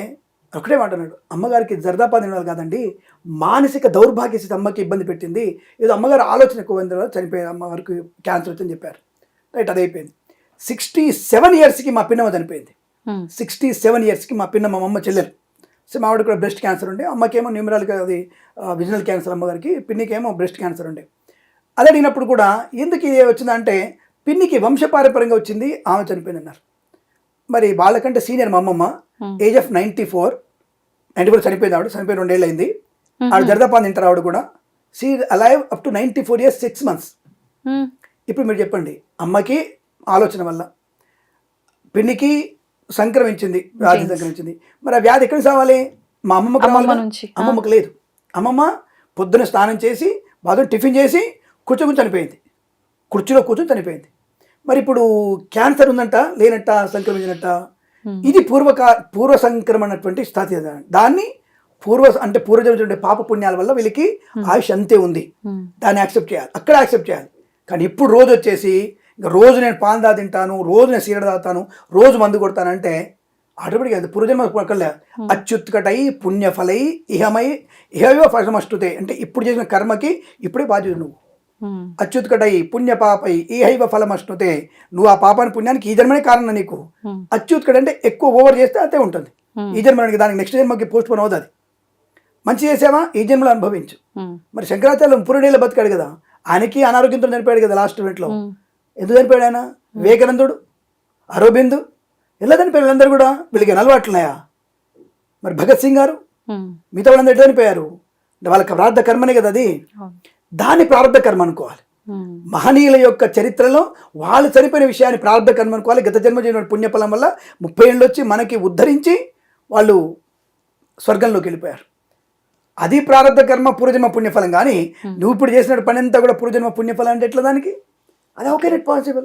ఒకటే మాట అన్నాడు, అమ్మగారికి జర్దాపాన్ తినడం వల్ల కాదండి, మానసిక దౌర్భాగ్య స్థితి అమ్మకి ఇబ్బంది పెట్టింది, ఏదో అమ్మగారు ఆలోచన ఎక్కువ వల్ల చనిపోయి అమ్మ వరకు క్యాన్సర్ వచ్చిందని చెప్పారు. రైట్, అది అయిపోయింది. 67 ఇయర్స్కి మా పిన్నమ్మ చనిపోయింది. 67 ఇయర్స్కి మా పిన్నమ్మ, మా అమ్మ చెల్లెలు. సో మా ఆవిడ కూడా బ్రెస్ట్ క్యాన్సర్ ఉండే, అమ్మకేమో న్యూమరాల్గా అది విజనల్ క్యాన్సర్ అమ్మగారికి, పిన్నికేమో బ్రెస్ట్ క్యాన్సర్ ఉండే. అది అడిగినప్పుడు కూడా ఎందుకు ఇది వచ్చిందంటే పిన్నికి వంశపారంపర్యంగా వచ్చింది, ఆమె చనిపోయింది అన్నారు. మరి వాళ్ళకంటే సీనియర్ మా అమ్మమ్మ, ఏజ్ ఆఫ్ 94 చనిపోయింది. ఆవిడ చనిపోయి 2 ఏళ్ళు అయింది. ఆవిడ జర్దాపాన్ తింటారు, ఆవిడ కూడా. She alive up to 94 years 6 months. ఇప్పుడు మీరు చెప్పండి, అమ్మకి ఆలోచన వల్ల, పిన్నికి సంక్రమించింది, వ్యాధి సంక్రమించింది. మరి ఆ వ్యాధి ఎక్కడికి సావాలి? మా అమ్మమ్మకు లేదు. అమ్మమ్మ పొద్దున స్నానం చేసి బాగా టిఫిన్ చేసి కూర్చొని చనిపోయింది, కుర్చీలో కూర్చొని చనిపోయింది. మరి ఇప్పుడు క్యాన్సర్ ఉందంట, లేనట్ట, సంక్రమించినట్ట. ఇది పూర్వ సంక్రమణటువంటి స్థితి. దాన్ని పూర్వజన్మ పాప పుణ్యాల వల్ల వీళ్ళకి ఆయుష్ అంతే ఉంది, దాన్ని యాక్సెప్ట్ చేయాలి, అక్కడ యాక్సెప్ట్ చేయాలి. కానీ ఇప్పుడు రోజు వచ్చేసి ఇంకా రోజు నేను పాన్ దా తింటాను, రోజు నేను సిగరెట్ తాగుతాను, రోజు మందు కొడతానంటే ఆటోమేటిక్గా అది పూర్వజన్మ పక్కలే. అచ్యుత్కటై పుణ్యఫలై ఇహైవ ఫలమస్తుతే, అంటే ఇప్పుడు చేసిన కర్మకి ఇప్పుడే బాధ్యత నువ్వు. అచ్యుత్కటై పుణ్యపాపై ఇహైవ ఫలమస్తుతే, నువ్వు ఆ పాపాన్ని పుణ్యానికి ఈ జన్మనే కారణం నీకు. అచ్యుత్కట అంటే ఎక్కువ ఓవర్ చేస్తే అంతే ఉంటుంది ఈ జన్మకి, దానికి నెక్స్ట్ జన్మకి పోస్ట్ పోన్ అవుతుంది. మంచి చేసావా ఈ జన్మలో అనుభవించు. మరి శంకరాచార్యం పురుడేళ్ళ బతికాడు కదా, ఆయనకి అనారోగ్యంతో చనిపోయాడు కదా లాస్ట్ మినిట్లో. ఎందుకు చనిపోయాడు ఆయన? వివేకానందుడు, అరవింద్, ఎలా చనిపోయారు వీళ్ళందరూ కూడా? వీళ్ళకి అలవాట్లున్నాయా? మరి భగత్ సింగ్ గారు, మిగతా వాళ్ళందరూ ఎట్లా చనిపోయారు? వాళ్ళకి ప్రారంభ కర్మనే కదా అది, దాన్ని ప్రారంభ కర్మ అనుకోవాలి. మహనీయుల యొక్క చరిత్రలో వాళ్ళు చనిపోయిన విషయాన్ని ప్రారంభ కర్మ అనుకోవాలి. గత జన్మ చేసిన పుణ్యఫలం వల్ల 30 ఏళ్ళు వచ్చి మనకి ఉద్ధరించి వాళ్ళు స్వర్గంలోకి వెళ్ళిపోయారు. అది ప్రారంభ కర్మ, పూర్వజన్మ పుణ్యఫలం. కానీ నువ్వు ఇప్పుడు చేసిన పని అంతా కూడా పూర్వజన్మ పుణ్యఫలం అంటే ఎట్లా దానికి? అది ఓకే, నెట్ పాసిబుల్.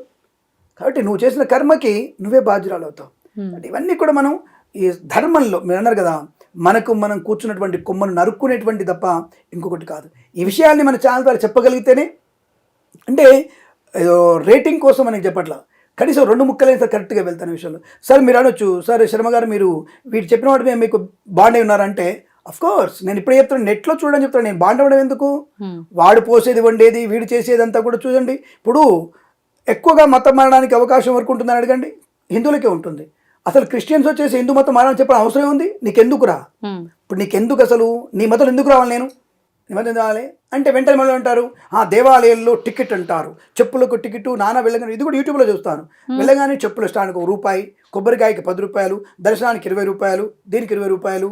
కాబట్టి నువ్వు చేసిన కర్మకి నువ్వే బాధ్యురాలు అవుతావు. అంటే ఇవన్నీ కూడా మనం ఈ ధర్మంలో, మీరు అన్నారు కదా, మనం కూర్చున్నటువంటి కొమ్మను నరుక్కునేటువంటి తప్ప ఇంకొకటి కాదు. ఈ విషయాల్ని మన ఛానల్ ద్వారా చెప్పగలిగితేనే, అంటే రేటింగ్ కోసం మనకి చెప్పట్లా, కనీసం 2 ముక్కలైనా సార్ కరెక్ట్గా వెళ్తాను విషయంలో. సార్ మీరు అనొచ్చు, సార్ శర్మ గారు మీరు వీడు చెప్పిన వాటి మేము మీకు బాండ్ అయి ఉన్నారంటే, అఫ్కోర్స్ నేను ఇప్పుడే చెప్తాను, నెట్లో చూడని చెప్తాను. నేను బాండ్ అవ్వడం ఎందుకు? వాడు పోసేది వండేది, వీడు చేసేదంతా కూడా చూడండి. ఇప్పుడు ఎక్కువగా మతం మారడానికి అవకాశం వరకు ఉంటుందని అడగండి, హిందువులకే ఉంటుంది. అసలు క్రిస్టియన్స్ వచ్చేసి హిందూ మతం మారని చెప్పడం అవసరం ఉంది? నీకెందుకురా? ఇప్పుడు నీకెందుకు అసలు? నీ మతం ఎందుకు రావాలి? నేను నీ మతం ఎందుకు రావాలి అంటే వెంటనే మళ్ళీ అంటారు, దేవాలయాల్లో టికెట్ అంటారు, చెప్పులకు టికెట్, నానా వెళ్ళగానే. ఇది కూడా యూట్యూబ్లో చూస్తాను. వెళ్ళగానే చెప్పుల స్టాండ్కి ₹1, కొబ్బరికాయకి ₹10, దర్శనానికి ₹20, దీనికి ₹20.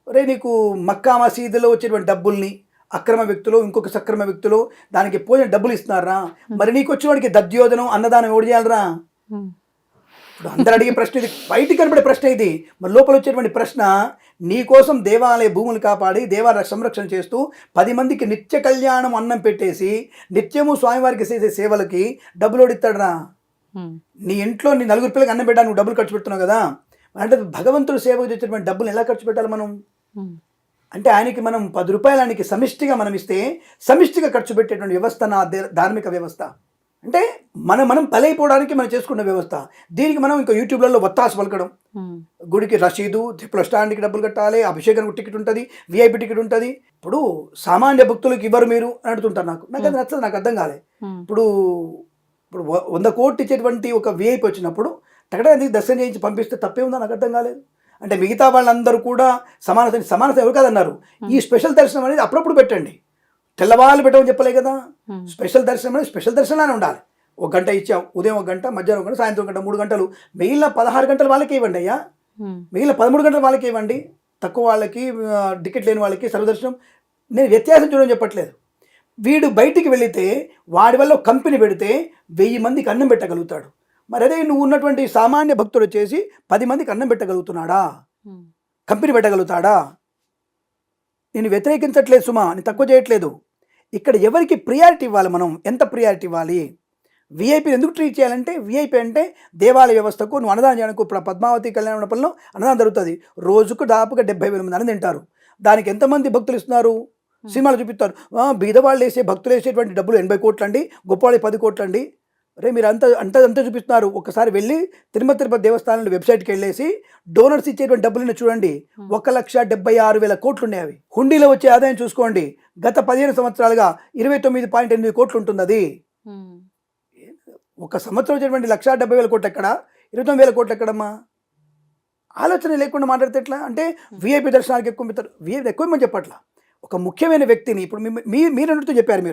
రే నీకు మక్కా మసీదులో వచ్చేటువంటి డబ్బుల్ని అక్రమ వ్యక్తులు, ఇంకొక సక్రమ వ్యక్తులు దానికి పోయిన డబ్బులు ఇస్తున్నారా? మరి నీకు వచ్చిన వాడికి దద్యోధనం, అన్నదానం ఎవడు చేయాలరా? ఇప్పుడు అందరు అడిగే ప్రశ్న ఇది, బయటికి కనబడే ప్రశ్న ఇది. మరి లోపల వచ్చేటువంటి ప్రశ్న, నీ కోసం దేవాలయ భూములు కాపాడి దేవాలయ సంరక్షణ చేస్తూ 10 మందికి నిత్య కళ్యాణం అన్నం పెట్టేసి నిత్యము స్వామివారికి చేసే సేవలకి డబ్బులు ఓడిస్తాడరా? నీ ఇంట్లో నీ 4 పిల్లలకి అన్నం పెట్టాలి, నువ్వు డబ్బులు ఖర్చు పెడుతున్నావు కదా. అంటే భగవంతుడు సేవకు తెచ్చేటువంటి డబ్బులు ఎలా ఖర్చు పెట్టాలి మనం? అంటే ఆయనకి మనం ₹10 ఆయనకి సమిష్టిగా మనం ఇస్తే సమిష్టిగా ఖర్చు పెట్టేటువంటి వ్యవస్థ నా ధార్మిక వ్యవస్థ. అంటే మనం బలైపోవడానికి మనం చేసుకున్న వ్యవస్థ. దీనికి మనం ఇంకా యూట్యూబ్లలో వత్తాసు పలకడం, గుడికి రసీదు, చెప్పుల స్టాండ్కి డబ్బులు కట్టాలి, అభిషేకానికి టికెట్ ఉంటుంది, విఐపి టికెట్ ఉంటుంది. ఇప్పుడు సామాన్య భక్తులకు ఇవ్వరు మీరు అని అడుగుతుంటారు. నాకు అది నచ్చదు, నాకు అర్థం కాలే. ఇప్పుడు 100 కోట్లు ఇచ్చేటువంటి ఒక విఐపి వచ్చినప్పుడు తగ్గడానికి దర్శనం చేయించి పంపిస్తే తప్పే ఉందా? నాకు అర్థం కాలేదు. అంటే మిగతా వాళ్ళందరూ కూడా సమానత ఎవరు కాదన్నారు. ఈ స్పెషల్ దర్శనం అనేది అప్పుడప్పుడు పెట్టండి, తెల్లవాళ్ళు పెట్టమని చెప్పలే కదా. స్పెషల్ దర్శనం అనేది స్పెషల్ దర్శనాన్ని ఉండాలి. 1 గంట ఇచ్చావు, ఉదయం 1 గంట, మధ్యాహ్నం 1 గంట, సాయంత్రం 1 గంట, 3 గంటలు. మిగిలిన 16 గంటలు వాళ్ళకి ఇవ్వండి అయ్యా, మిగిలిన 13 గంటలు వాళ్ళకి ఇవ్వండి. తక్కువ వాళ్ళకి, టికెట్ లేని వాళ్ళకి సర్వదర్శనం. నేను వ్యత్యాసం చూడని చెప్పట్లేదు. వీడు బయటికి వెళితే వాడి వల్ల కంపెనీ పెడితే 1000 మందికి అన్నం పెట్టగలుగుతాడు. మరి అదే నువ్వు ఉన్నటువంటి సామాన్య భక్తుడు వచ్చేసి 10 మందికి అన్నం పెట్టగలుగుతున్నాడా? కంపెనీ పెట్టగలుగుతాడా? నేను వ్యతిరేకించట్లేదు సుమా, నేను తక్కువ చేయట్లేదు. ఇక్కడ ఎవరికి ప్రియారిటీ ఇవ్వాలి? మనం ఎంత ప్రియారిటీ ఇవ్వాలి? విఐపీని ఎందుకు ట్రీట్ చేయాలంటే, విఐపీ అంటే దేవాలయ వ్యవస్థకు నువ్వు అన్నదానం చేయడానికి. ఇప్పుడు పద్మావతి కళ్యాణ మండపంలో అన్నదానం జరుగుతుంది, రోజుకు దాదాపుగా 70,000 మంది అన్నం తింటారు. దానికి ఎంతమంది భక్తులు ఇస్తున్నారు? సినిమాలు చూపిస్తారు, బీదవాళ్ళు వేసే భక్తులు వేసేటువంటి డబ్బులు 80 కోట్లు అండి, గొప్పవాళ్ళు 10 కోట్లు అండి. అరే మీరు అంత చూపిస్తున్నారు. ఒకసారి వెళ్ళి తిరుపతి దేవస్థానంలో వెబ్సైట్కి వెళ్ళేసి డోనర్స్ ఇచ్చేటువంటి డబ్బులను చూడండి. 1,76,000 కోట్లు ఉన్నాయి అవి. హుండీలో వచ్చే ఆదాయం చూసుకోండి, గత 15 సంవత్సరాలుగా 29.8 కోట్లు ఉంటుంది అది. ఒక సంవత్సరం వచ్చేటువంటి 1,70,000 కోట్లు ఎక్కడ, 29,000 కోట్లు ఎక్కడమ్మా? ఆలోచన లేకుండా మాట్లాడితే ఎట్లా? అంటే విఐపి దర్శనానికి ఎక్కువ విఐపి ఎక్కువ మంది చెప్పట్లా. ఒక ముఖ్యమైన వ్యక్తిని ఇప్పుడు మీరు అన్నట్టు చెప్పారు.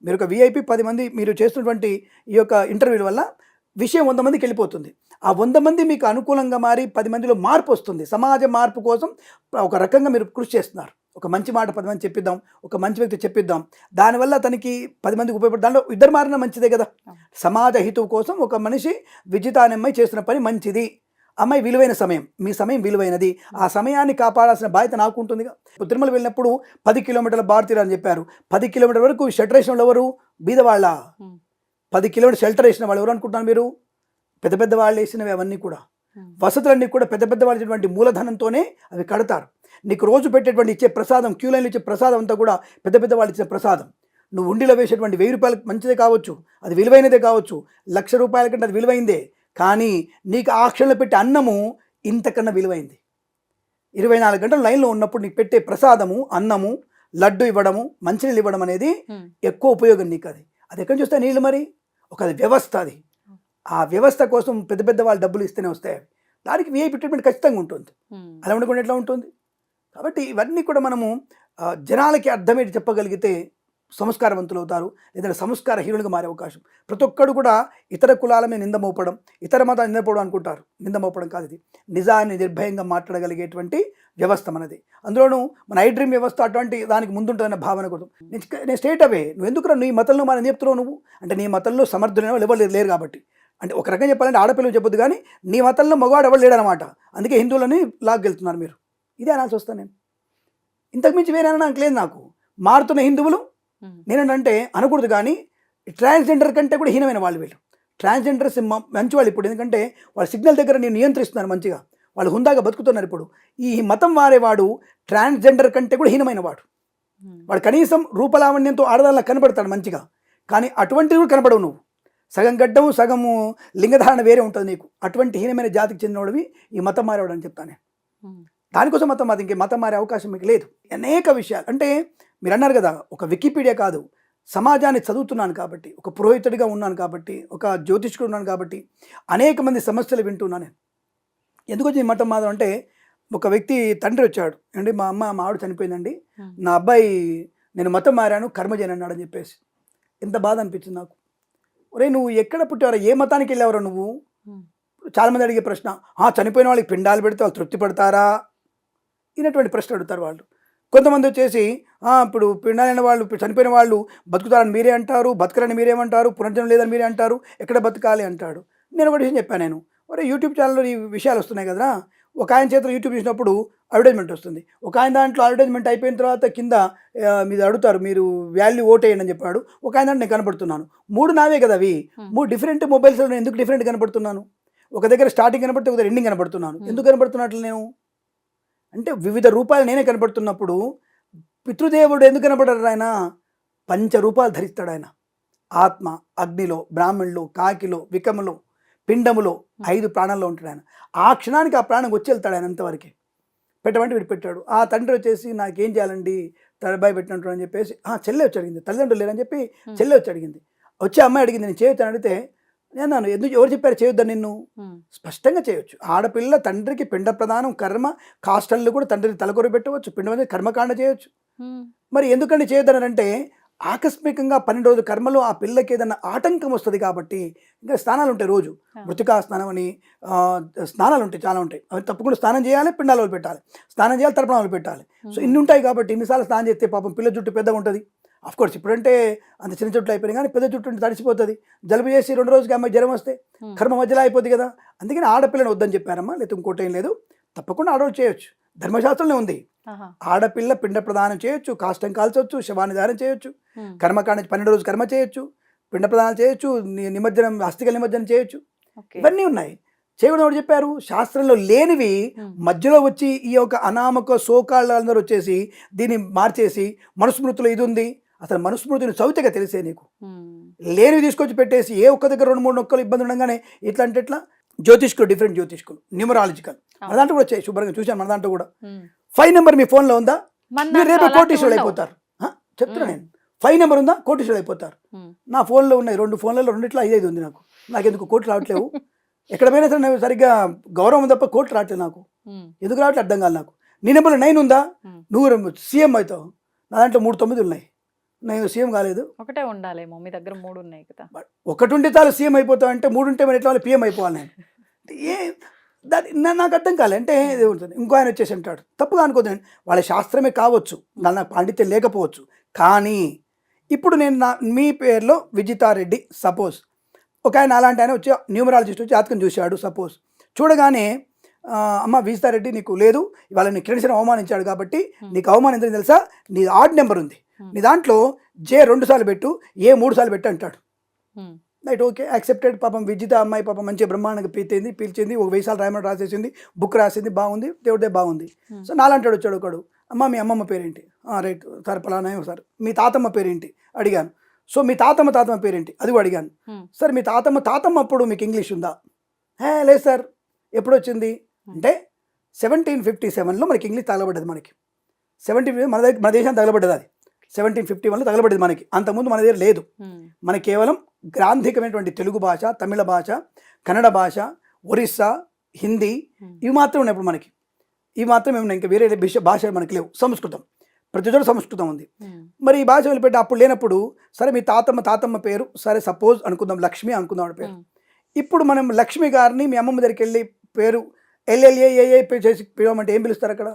మీరు ఒక విఐపి 10 మంది మీరు చేస్తున్నటువంటి ఈ యొక్క ఇంటర్వ్యూల వల్ల విషయం 100 మందికి వెళ్ళిపోతుంది. ఆ 100 మంది మీకు అనుకూలంగా మారి 10 మందిలో మార్పు వస్తుంది. సమాజ మార్పు కోసం ఒక రకంగా మీరు కృషి చేస్తున్నారు. ఒక మంచి మాట 10 మంది చెప్పిద్దాం, ఒక మంచి వ్యక్తి చెప్పిద్దాం, దానివల్ల తనకి 10 మందికి ఉపయోగపడు. దాంట్లో ఇద్దరు మారిన మంచిదే కదా. సమాజ హితువు కోసం ఒక మనిషి విజిత అనే అమ్మాయి చేస్తున్న పని మంచిది. అమ్మాయి విలువైన సమయం, మీ సమయం విలువైనది. ఆ సమయాన్ని కాపాడాల్సిన బాధ్యత నాకు ఉంటుందిగా. తిరుమల వెళ్ళినప్పుడు 10 కిలోమీటర్ల భారతీయులు అని చెప్పారు. 10 కిలోమీటర్ల వరకు షెల్టర్ వేసిన వాళ్ళు ఎవరు? బీదవాళ్ళ. 10 కిలోమీటర్ షెల్టర్ వేసిన వాళ్ళు ఎవరు అనుకుంటున్నారు మీరు? పెద్ద వాళ్ళు వేసినవి అవన్నీ కూడా. వసతులన్నీ కూడా పెద్ద వాళ్ళు ఇచ్చినటువంటి మూలధనంతోనే అవి కడతారు. నీకు రోజు పెట్టేటువంటి ఇచ్చే ప్రసాదం, క్యూ లైన్లు ఇచ్చే ప్రసాదం అంతా కూడా పెద్ద వాళ్ళు ఇచ్చే ప్రసాదం. నువ్వు ఉండిలో వేసేటువంటి 1000 రూపాయలకు మంచిదే కావచ్చు, అది విలువైనదే కావచ్చు, 1,00,000 రూపాయల కంటే అది విలువైందే. కానీ నీకు ఆ క్షణంలో పెట్టే అన్నము ఇంతకన్నా విలువైంది. 24 గంటలు లైన్లో ఉన్నప్పుడు నీకు పెట్టే ప్రసాదము, అన్నము, లడ్డు ఇవ్వడము, మంచినీళ్ళు ఇవ్వడం అనేది ఎక్కువ ఉపయోగం నీకు. అది ఎక్కడి నుంచి వస్తాయి నీళ్ళు? మరి ఒక వ్యవస్థ అది. ఆ వ్యవస్థ కోసం పెద్ద వాళ్ళు డబ్బులు ఇస్తేనే వస్తాయి. దానికి విఐపి ట్రీట్మెంట్ ఖచ్చితంగా ఉంటుంది. అలా ఉండకుండా ఎట్లా ఉంటుంది? కాబట్టి ఇవన్నీ కూడా మనము జనాలకి అర్థమేంటి చెప్పగలిగితే సంస్కారవంతులు అవుతారు, లేదంటే సంస్కారహీనులుగా మారే అవకాశం. ప్రతి ఒక్కడు కూడా ఇతర కులాల మీద నింద మోపడం, ఇతర మతాలు నిందపోవడం అనుకుంటారు. నింద మోపడం కాదు ఇది. నిజాన్ని నిర్భయంగా మాట్లాడగలిగేటువంటి వ్యవస్థ మనది. అందులోనూ మన ఐ డ్రీమ్ వ్యవస్థ అటువంటి దానికి ముందుంటుందన్న భావన కూడా. నేను స్టేట్ అవే, నువ్వు ఎందుకు నీ మతంలో మనం చెప్తున్నావు నువ్వు అంటే నీ మతంలో సమర్థులైన వాళ్ళు ఎవరు లేరు కాబట్టి. అంటే ఒక రకంగా చెప్పాలంటే ఆడపిల్లలు చెప్పొద్దు, కానీ నీ మతంలో మగవాడు ఎవరు లేడనమాట. అందుకే హిందువులని లాగెళ్తున్నారు మీరు. ఇదే అనాల్సి వస్తాను నేను. ఇంతకుమించి వేరే నాకు లేదు. నాకు మారుతున్న హిందువులు నేనంటే అనకూడదు, కానీ ట్రాన్స్జెండర్ కంటే కూడా హీనమైన వీళ్ళు. ట్రాన్స్జెండర్స్ మంచి వాళ్ళు ఇప్పుడు, ఎందుకంటే వాళ్ళ సిగ్నల్ దగ్గర నేను నియంత్రిస్తున్నారు మంచిగా, వాళ్ళు హుందాగా బతుకుతున్నారు. ఇప్పుడు ఈ మతం వారేవాడు ట్రాన్స్జెండర్ కంటే కూడా హీనమైన వాడు. వాడు కనీసం రూపలావణ్యంతో ఆడదానిలా కనబడతాడు మంచిగా, కానీ అటువంటిది కూడా కనపడవు. నువ్వు సగం గడ్డము సగము లింగధారణ వేరే ఉంటుంది నీకు. అటువంటి హీనమైన జాతికి చెందినవాడివి ఈ మతం మారేవాడు అని చెప్తాను. దానికోసం ఇంకే మతం మారే అవకాశం మీకు లేదు. అనేక విషయాలు అంటే మీరు అన్నారు కదా, ఒక వికీపీడియా కాదు, సమాజాన్ని చదువుతున్నాను కాబట్టి, ఒక పురోహితుడిగా ఉన్నాను కాబట్టి, ఒక జ్యోతిష్కుడు ఉన్నాను కాబట్టి అనేక మంది సమస్యలు వింటున్నాను నేను. ఎందుకు వచ్చింది మతం మాదం అంటే, ఒక వ్యక్తి తండ్రి వచ్చాడు, అండి మా ఆవిడ చనిపోయిందండి, నా అబ్బాయి నేను మతం మారాను, కర్మ చేయను అన్నాడు అని చెప్పేసి. ఎంత బాధ అనిపించింది నాకు. ఒరే నువ్వు ఎక్కడ పుట్టావరా, ఏ మతానికి వెళ్ళావరా నువ్వు? చాలామంది అడిగే ప్రశ్న, చనిపోయిన వాళ్ళకి పిండాలు పెడితే వాళ్ళు తృప్తి పడతారా ఇన్నటువంటి ప్రశ్న అడుగుతారు వాళ్ళు. కొంతమంది వచ్చేసి ఇప్పుడు పిండాలైన వాళ్ళు, చనిపోయిన వాళ్ళు బతుకుతారని మీరే అంటారు, బతకరని మీరేమంటారు, పునర్జన్మ లేదని మీరే అంటారు, ఎక్కడ బతకాలి అంటాడు. నేను ఒక విషయం చెప్పాను, నేను ఒరే యూట్యూబ్ ఛానల్లో ఈ విషయాలు వస్తున్నాయి కదా, ఒక ఆయన చేతిలో యూట్యూబ్ చూసినప్పుడు అడ్వర్టైజ్మెంట్ వస్తుంది, ఒక ఆయన దాంట్లో అడ్వర్టైజ్మెంట్ అయిపోయిన తర్వాత కింద మీరు అడుగుతారు మీరు వాల్యూ ఓటేయండి అని చెప్పాడు. ఒక ఆయన నేను కనపడుతున్నాను, 3 నావే కదా అవి, 3 డిఫరెంట్ మొబైల్స్లో నేను ఎందుకు డిఫరెంట్ కనపడుతున్నాను? ఒక దగ్గర స్టార్టింగ్ కనపడితే ఒక దగ్గర ఎండింగ్ కనపడుతున్నాను. ఎందుకు కనపడుతున్నట్లు నేను? అంటే వివిధ రూపాయలు నేనే కనపడుతున్నప్పుడు పితృదేవుడు ఎందుకు కనపడరు? ఆయన 5 రూపాయలు ధరిస్తాడు. ఆయన ఆత్మ, అగ్నిలో, బ్రాహ్మణులు, కాకిలో, వికములో, పిండములో 5 ప్రాణాల్లో ఉంటాడు ఆయన. ఆ క్షణానికి ఆ ప్రాణం వచ్చి వెళ్తాడు ఆయన. అంతవరకే పెట్టమంటే వీడు పెట్టాడు. ఆ తండ్రి వచ్చేసి నాకేం చేయాలండి, తరబాయి పెట్టినట్టు అని చెప్పేసి చెల్లె వచ్చి అడిగింది, తల్లిదండ్రులు లేరని చెప్పి చెల్లె వచ్చి అడిగింది. వచ్చే అమ్మాయి అడిగింది నేను చేయొచ్చు అని అడిగితే, నేను ఎందుకు, ఎవరు చెప్పారు చేయొద్దని నిన్ను? స్పష్టంగా చేయొచ్చు. ఆడపిల్ల తండ్రికి పిండ ప్రదానం, కర్మ, కాష్టంలో కూడా తండ్రికి తలకొర పెట్టవచ్చు, పిండ కర్మకాండ చేయొచ్చు. మరి ఎందుకంటే చేయొద్దని అంటే, ఆకస్మికంగా 12 రోజుల కర్మలో ఆ పిల్లకి ఏదైనా ఆటంకం వస్తుంది కాబట్టి, ఇంకా స్నానాలు ఉంటాయి రోజు, మృతికా స్నానం అని స్నానాలు ఉంటాయి, చాలా ఉంటాయి. అవి తప్పకుండా స్నానం చేయాలి, పిండాలు పెట్టాలి, స్నానం చేయాలి, తర్పణాలు పెట్టాలి. సో ఇన్ని ఉంటాయి కాబట్టి ఇన్నిసార్లు స్నానం చేస్తే పాపం పిల్ల జుట్టు పెద్దగా ఉంటుంది. అఫ్కోర్స్ ఇప్పుడంటే అంత చిన్న జుట్లు అయిపోయినాయి, కానీ పెద్ద జుట్టు తడిసిపోతుంది. జలుబు చేసి 2 రోజులకి అమ్మాయి జ్వరం వస్తే కర్మ మధ్యలో అయిపోద్ది కదా. అందుకని ఆడపిల్లని వద్దని చెప్పారమ్మా, లేకపోతే ఇంకోటి ఏం లేదు. తప్పకుండా ఆడవాళ్ళు చేయొచ్చు, ధర్మశాస్త్రంలో ఉంది. ఆడపిల్ల పిండ ప్రదానం చేయొచ్చు, కాష్టం కాల్చవచ్చు, శవాన్ని దానం చేయొచ్చు, కర్మకాండ 12 రోజులు కర్మ చేయొచ్చు, పిండ ప్రదానం చేయొచ్చు, నిమజ్జనం, అస్థికల నిమజ్జనం చేయొచ్చు, ఇవన్నీ ఉన్నాయి. చేయకూడదు ఎవరు చెప్పారు? శాస్త్రంలో లేనివి మధ్యలో వచ్చి ఈ యొక్క అనామక సోకాళ్ళందరూ వచ్చేసి దీన్ని మార్చేసి మనుస్మృతిలో ఇది ఉంది. అసలు మనుస్మృతిని చదివితేగా తెలిసే నీకు. లేనివి తీసుకొచ్చి పెట్టేసి ఏ ఒక్క దగ్గర 2-3 నొక్కలు ఇబ్బంది ఉండగానే ఇట్లా అంటే ఎట్లా? జ్యోతిష్కులు, డిఫరెంట్ జ్యోతిష్కులు, న్యూమరాలజికల్, మన దాంట్లో కూడా వచ్చాయి, శుభ్రంగా చూశాను మన దాంట్లో కూడా. 5 నెంబర్ మీ ఫోన్లో ఉందా? మీరు రేపు కోటీశ్వరులు అయిపోతారు. చెప్తున్నా నేను, 5 నెంబర్ ఉందా? కోటీశ్వరులు అయిపోతారు. నా ఫోన్లో ఉన్నాయి 2 ఫోన్లలో 2 5 ఉంది. నాకెందుకు కోట్లు రావట్లేవు? ఎక్కడ పోయినా సరే నేను సరిగ్గా గౌరవం తప్ప కోట్లు రావట్లేదు నాకు. ఎందుకు రావట్లేదు అర్థం కాదు నాకు. నీ నెంబర్లో 9 ఉందా? నువ్వు సీఎం అవుతావు. నా దాంట్లో 3 9 ఉన్నాయి. నేను సీఎం కాలేదు. ఒకటే ఉండాలేమో, మీ దగ్గర 3 ఉన్నాయి కదా. ఒకటి ఉంటే చాలు సీఎం అయిపోతావు అంటే 3 ఉంటే మరి ఎట్లా పిఎం అయిపోవాలి నేను? ఏ నాకు అర్థం కాలే. అంటే ఇది ఉంటుంది. ఇంకో ఆయన వచ్చేసి అంటాడు, తప్పుగా అనుకోదండి, వాళ్ళ శాస్త్రమే కావచ్చు, దాని నాకు పాండిత్యం లేకపోవచ్చు. కానీ ఇప్పుడు నేను మీ పేరులో విజితారెడ్డి సపోజ్, ఒక ఆయన అలాంటి ఆయన వచ్చి న్యూమరాలజిస్ట్ వచ్చి జాతకం చూశాడు సపోజ్. చూడగానే అమ్మ విజితారెడ్డి నీకు లేదు, ఇవాళ నీ కిరణ్ అవమానించాడు కాబట్టి నీకు అవమానించని తెలుసా, నీ ఆడ్ నెంబర్ ఉంది, నీ దాంట్లో జే 2 సార్లు పెట్టు, ఏ 3 సార్లు పెట్టు అంటాడు. Right, okay, accepted. పాపం విజిత అమ్మాయి పాపం మంచి బ్రహ్మాండంగా పిలిచింది, ఒక 1000 సార్లు రాయమని రాసేసింది, బుక్ రాసింది, బాగుంది, దేవుడే బాగుంది. సో నాలంటాడు వచ్చాడు ఒకడు, అమ్మ మీ అమ్మమ్మ పేరేంటి? రైట్ సార్ పలానా సార్. మీ తాతమ్మ పేరేంటి అడిగాను. సో మీ తాతమ్మ పేరేంటి అది కూడా అడిగాను. సార్ మీ తాతమ్మ అప్పుడు మీకు ఇంగ్లీష్ ఉందా? లేదు సార్. ఎప్పుడు వచ్చింది అంటే 1757లో మనకి ఇంగ్లీష్ తగలబడ్డది. మనకి 17 మన దేశానికి తగలబడ్డది. అది 1751లో తగలబడ్డది మనకి. అంతకుముందు మన దగ్గర లేదు. మనకి కేవలం గ్రాంధికమైనటువంటి తెలుగు భాష, తమిళ భాష, కన్నడ భాష, ఒరిస్సా, హిందీ ఇవి మాత్రం ఉన్నాయి ఇప్పుడు మనకి. ఇవి మాత్రం ఏమన్నా, ఇంకా వేరే భాష మనకి లేవు. సంస్కృతం, ప్రతి చోట సంస్కృతం ఉంది. మరి ఈ భాష వదిలిపెట్టి అప్పుడు లేనప్పుడు సరే మీ తాతమ్మ పేరు సరే సపోజ్ అనుకుందాం, లక్ష్మి అనుకుందాం ఆవిడ పేరు. ఇప్పుడు మనం లక్ష్మి గారిని మీ అమ్మమ్మ దగ్గరికి వెళ్ళి పేరు ఎల్ఎల్ఏఏ చేసి పిలవమంటే ఏం పిలుస్తారు? అక్కడ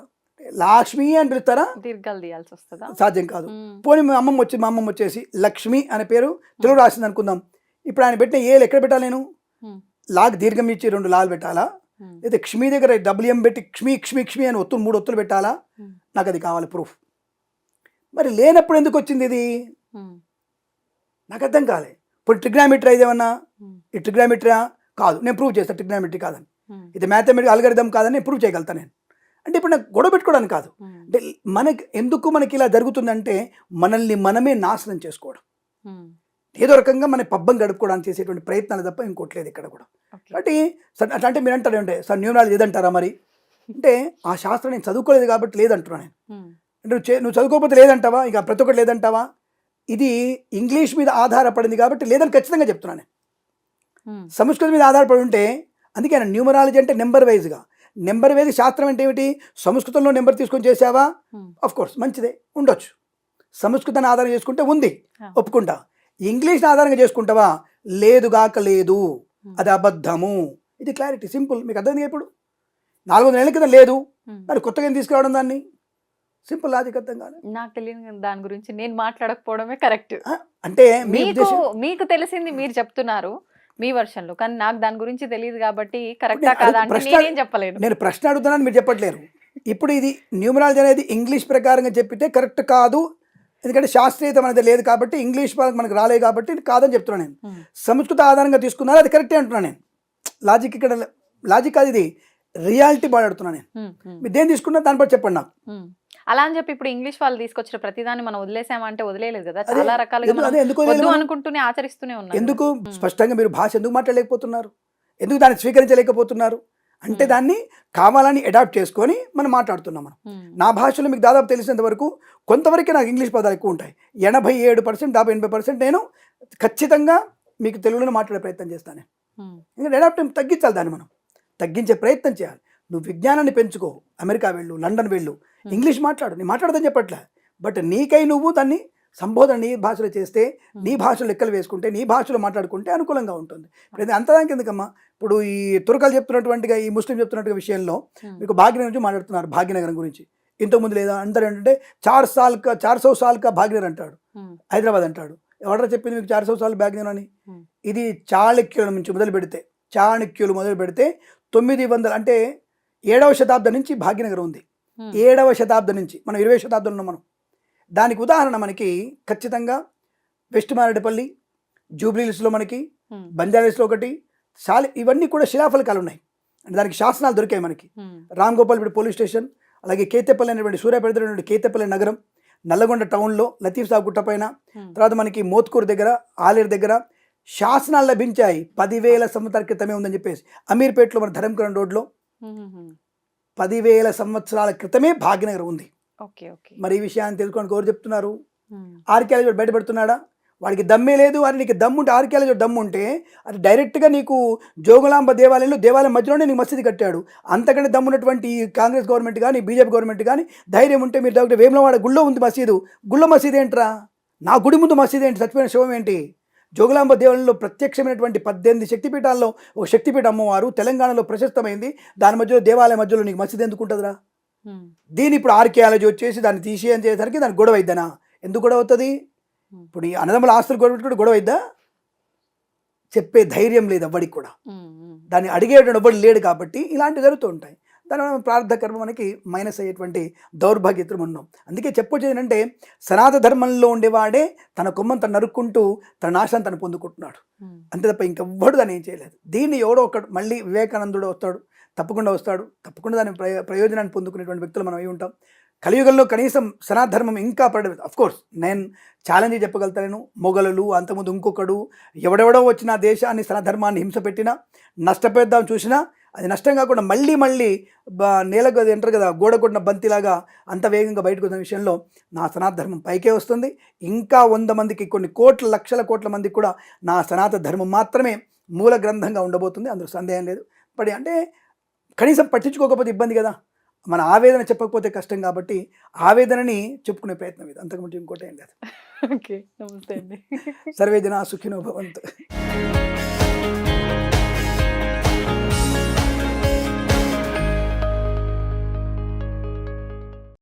లక్ష్మి అని పిలుస్తారా? దీర్ఘాలు తీయాల్సి వస్తుందా? సాధ్యం కాదు. పోనీ మా అమ్మమ్మ వచ్చేసి లక్ష్మి అనే పేరు తెలుగు రాసింది అనుకుందాం. ఇప్పుడు ఆయన పెట్టిన ఏలు ఎక్కడ పెట్టాలి? నేను లాగ్ దీర్ఘం ఇచ్చి 2 లాలు పెట్టాలా? లేదా క్షమి దగ్గర WM పెట్టి క్షమి అని 3 ఒత్తులు పెట్టాలా? నాకు అది కావాలి ప్రూఫ్. మరి లేనప్పుడు ఎందుకు వచ్చింది ఇది? నాకు అర్థం కాలే. ఇప్పుడు ట్రిగ్నామెట్రీ ఇదేమన్నా, ఈ ట్రిగ్నామెట్రీయా? కాదు, నేను ప్రూవ్ చేస్తాను ట్రిగ్నామెట్రీ కాదని. ఇది మ్యాథమెటికల్ అల్గరిథం కాదని నేను ప్రూవ్ చేయగలుగుతాను నేను. అంటే ఇప్పుడు నాకు గొడవ పెట్టుకోవడానికి కాదు. అంటే మనకి ఇలా జరుగుతుందంటే మనల్ని మనమే నాశనం చేసుకోవడం, ఏదో రకంగా మన పబ్బం గడుపుకోవడానికి చేసేటువంటి ప్రయత్నాలు తప్ప ఇంకోట్లేదు ఇక్కడ కూడా. కాబట్టి అట్లా అంటే మీరు అంటారు ఏంటంటే సార్ న్యూమరాలజీ లేదంటారా? మరి అంటే ఆ శాస్త్రం నేను చదువుకోలేదు కాబట్టి లేదంటున్నా నేను. అంటే నువ్వు చదువుకోకపోతే లేదంటావా? ఇక ప్రతి ఒక్కటి లేదంటావా? ఇది ఇంగ్లీష్ మీద ఆధారపడింది కాబట్టి లేదని ఖచ్చితంగా చెప్తున్నాను నేను. సంస్కృతం మీద ఆధారపడి ఉంటే, అందుకే న్యూమరాలజీ అంటే నెంబర్ వైజ్గా. నెంబర్ వైజ్ శాస్త్రం అంటే ఏమిటి? సంస్కృతంలో నెంబర్ తీసుకొని చేసావా? ఆఫ్ కోర్స్ మంచిదే, ఉండొచ్చు. సంస్కృతాన్ని ఆధారం చేసుకుంటే ఉంది, ఒప్పుకుంటా. ఇంగ్లీష్ని ఆధారంగా చేసుకుంటావా? లేదుగాక లేదు, అది అబద్ధము. ఇది క్లారిటీ, సింపుల్. మీకు అర్థం ఇప్పుడు 400 ఏళ్ళ కింద లేదు, మరి కొత్తగా తీసుకురావడం దాన్ని, సింపుల్ లాజిక్. అర్థం కాదు. నాకు తెలియని దాని గురించి నేను మాట్లాడకపోవడమే కరెక్ట్. అంటే మీకు తెలిసింది మీరు చెప్తున్నారు మీ వర్షన్లో, కానీ నాకు దాని గురించి తెలియదు కాబట్టి కరెక్టా కాదా అంటే నేనేం చెప్పలేను. నేను ప్రశ్న అడుగుతున్నాను, మీరు చెప్పట్లేరు. ఇప్పుడు ఇది న్యూమరాలజీ అనేది ఇంగ్లీష్ ప్రకారంగా చెప్పితే కరెక్ట్ కాదు, ఎందుకంటే శాస్త్రీయత అనేది లేదు కాబట్టి, ఇంగ్లీష్ మనకు రాలేదు కాబట్టి కాదని చెప్తున్నాను నేను. సంస్కృత ఆధారంగా తీసుకున్నారు, అది కరెక్టే అంటున్నాను నేను. లాజిక్ ఇక్కడ లాజిక్ కాదు, ఇది రియాలిటీ మాట్లాడుతున్నాను నేను. మీరు దేని తీసుకున్నా దాని పట్ల చెప్పండి నాకు. అలా అని చెప్పి ఇప్పుడు ఇంగ్లీష్ వాళ్ళు తీసుకొచ్చిన ప్రతిదాన్ని మనం వదిలేసామంటే వదిలేదు కదా. చాలా రకాలుగా అనుకుంటూనే ఆచరిస్తూనే ఉన్నారు. ఎందుకు స్పష్టంగా మీరు భాష ఎందుకు మాట్లాడలేకపోతున్నారు? ఎందుకు దాన్ని స్వీకరించలేకపోతున్నారు? అంటే దాన్ని కావాలని అడాప్ట్ చేసుకొని మనం మాట్లాడుతున్నాం. మనం నా భాషలో మీకు దాదాపు తెలిసినంత వరకు కొంతవరకే నాకు ఇంగ్లీష్ పదాలు ఎక్కువ ఉంటాయి. 87% దాదాపు 80% నేను ఖచ్చితంగా మీకు తెలుగులో మాట్లాడే ప్రయత్నం చేస్తాను. ఎందుకంటే అడాప్ట్ తగ్గించాలి, దాన్ని మనం తగ్గించే ప్రయత్నం చేయాలి. నువ్వు విజ్ఞానాన్ని పెంచుకో, అమెరికా వెళ్ళు, లండన్ వెళ్ళు, ఇంగ్లీష్ మాట్లాడు, నేను మాట్లాడదని చెప్పట్లే. బట్ నీకై నువ్వు దాన్ని సంబోధన నీ భాషలో చేస్తే, నీ భాషలో లెక్కలు వేసుకుంటే, నీ భాషలో మాట్లాడుకుంటే అనుకూలంగా ఉంటుంది. ఇప్పుడు అంతదానికి ఎందుకమ్మా? ఇప్పుడు ఈ తురకలు చెప్తున్నటువంటిగా, ఈ ముస్లిం చెప్తున్నట్టుగా విషయంలో మీకు భాగ్యనగర్ నుంచి మాట్లాడుతున్నారు. భాగ్యనగరం గురించి ఇంతకుముందు లేదా అంటారు ఏంటంటే 400 సాల్ కా భాగ్యనగర్ అంటాడు, హైదరాబాద్ అంటాడు. ఎవడరా చెప్పింది మీకు 400 సాల్ భాగ్యనగర్ అని? ఇది చాళుక్యుల నుంచి మొదలు పెడితే, 900 అంటే 7వ శతాబ్దం నుంచి భాగ్యనగరం ఉంది. 7వ శతాబ్దం నుంచి, మనం 20వ శతాబ్దంలో ఉన్నాం మనం. దానికి ఉదాహరణ మనకి ఖచ్చితంగా వెస్ట్ మారేడుపల్లి, జూబ్లీహిల్స్లో మనకి, బంజారాహిల్స్లో ఒకటి, ఇవన్నీ కూడా శిలాఫలకాలు ఉన్నాయి. అంటే దానికి శాసనాలు దొరికాయి మనకి. రామ్ గోపాల్పేట పోలీస్ స్టేషన్, అలాగే కేతేపల్లి అనేటువంటి సూర్యాపేట అనేటువంటి కేతేపల్లి నగరం, నల్లగొండ టౌన్లో లతీఫ్ సాబ్ గుట్ట పైన, తర్వాత మనకి మోత్కూరు దగ్గర, ఆలేరు దగ్గర శాసనాలు లభించాయి 10,000 సంవత్సరాల క్రితమే ఉందని చెప్పేసి. అమీర్పేటలో మన ధరంకరణ్ రోడ్లో 10,000 సంవత్సరాల క్రితమే భాగ్యనగరం ఉంది. మరి ఈ విషయాన్ని తెలుసుకోవడానికి ఎవరు చెప్తున్నారు? ఆర్కియాలజీ బయటపెడుతున్నాడా? వాడికి దమ్మే లేదు. అని నీకు దమ్ముంటే, ఆర్కియాలజీ దమ్ము ఉంటే అది డైరెక్ట్గా నీకు జోగులాంబ దేవాలయం మధ్యలోనే నీకు మసీదు కట్టాడు. అంతకంటే దమ్మున్నటువంటి కాంగ్రెస్ గవర్నమెంట్ కానీ బీజేపీ గవర్నమెంట్ కానీ ధైర్యం ఉంటే మీరు డాక్టర్ వేములవాడ గుళ్ళో ఉంది మసీదు. గుళ్ళో మసీదు ఏంట్రా? నా గుడి ముందు మసీదు ఏంటి? చచ్చిపోయిన శవం ఏంటి? జోగులాంబ దేవాలయంలో ప్రత్యక్షమైనటువంటి 18 శక్తిపీఠాల్లో ఒక శక్తిపీఠ అమ్మవారు తెలంగాణలో ప్రశస్తమైంది. దాని మధ్యలో దేవాలయం మధ్యలో నీకు మసీదు ఎందుకు ఉంటుందిరా? దీని ఇప్పుడు ఆర్కియాలజీ వచ్చేసి దాన్ని తీసేయని చేసేసరికి దానికి గొడవ అయిద్దనా? ఎందుకు గొడవ అవుతుంది? ఇప్పుడు ఈ అన్నదమ్ముల ఆస్తులు కూడా గొడవ అయిద్దా? చెప్పే ధైర్యం లేదు ఎవ్వడికి కూడా, దాన్ని అడిగేటువంటి ఎవ్వడు లేడు. కాబట్టి ఇలాంటివి జరుగుతూ ఉంటాయి. దానివల్ల ప్రార్థ కర్మ మనకి మైనస్ అయ్యేటువంటి దౌర్భాగ్యతలు ఉన్నాం. అందుకే చెప్పొచ్చేది ఏంటంటే సనాతన ధర్మంలో ఉండేవాడే తన కొమ్మను తను నరుక్కుంటూ తన నాశనం తను పొందుకుంటున్నాడు. అంతే తప్ప ఇంకెవ్వడు దాన్ని ఏం చేయలేదు. దీన్ని ఎవడో ఒకడు మళ్ళీ వివేకానందుడు వస్తాడు, తప్పకుండా దాని ప్రయోజనాన్ని పొందుకునేటువంటి వ్యక్తులు మనం అయి ఉంటాం. కలియుగంలో కనీసం సనాతన ధర్మం ఇంకా అఫ్కోర్స్ నేను ఛాలెంజ్ చెప్పగలుగుతాను. మొఘలులు, అంతకుముందు ఇంకొకడు ఎవడెవడో వచ్చిన దేశాన్ని సనాతన ధర్మాన్ని హింస పెట్టినా, నష్టపోద్దాం చూసినా అది నష్టం కాకుండా మళ్ళీ నేలకు అది అంటారు కదా, గోడ కొట్టిన బంతిలాగా అంత వేగంగా బయటకు వచ్చిన విషయంలో నా సనాతన ధర్మం పైకే వస్తుంది. ఇంకా 100 మందికి, కొన్ని లక్షల కోట్ల మందికి కూడా నా సనాతన ధర్మం మాత్రమే మూల గ్రంథంగా ఉండబోతుంది. అందులో సందేహం లేదు. అంటే కనీసం పట్టించుకోకపోతే ఇబ్బంది కదా, మన ఆవేదన చెప్పకపోతే కష్టం. కాబట్టి ఆవేదనని చెప్పుకునే ప్రయత్నం ఇది, అంతకుముందు ఇంకోటి ఏం లేదు. ఓకే, నమస్తే అండి. సర్వే జనా సుఖినో భవంతు.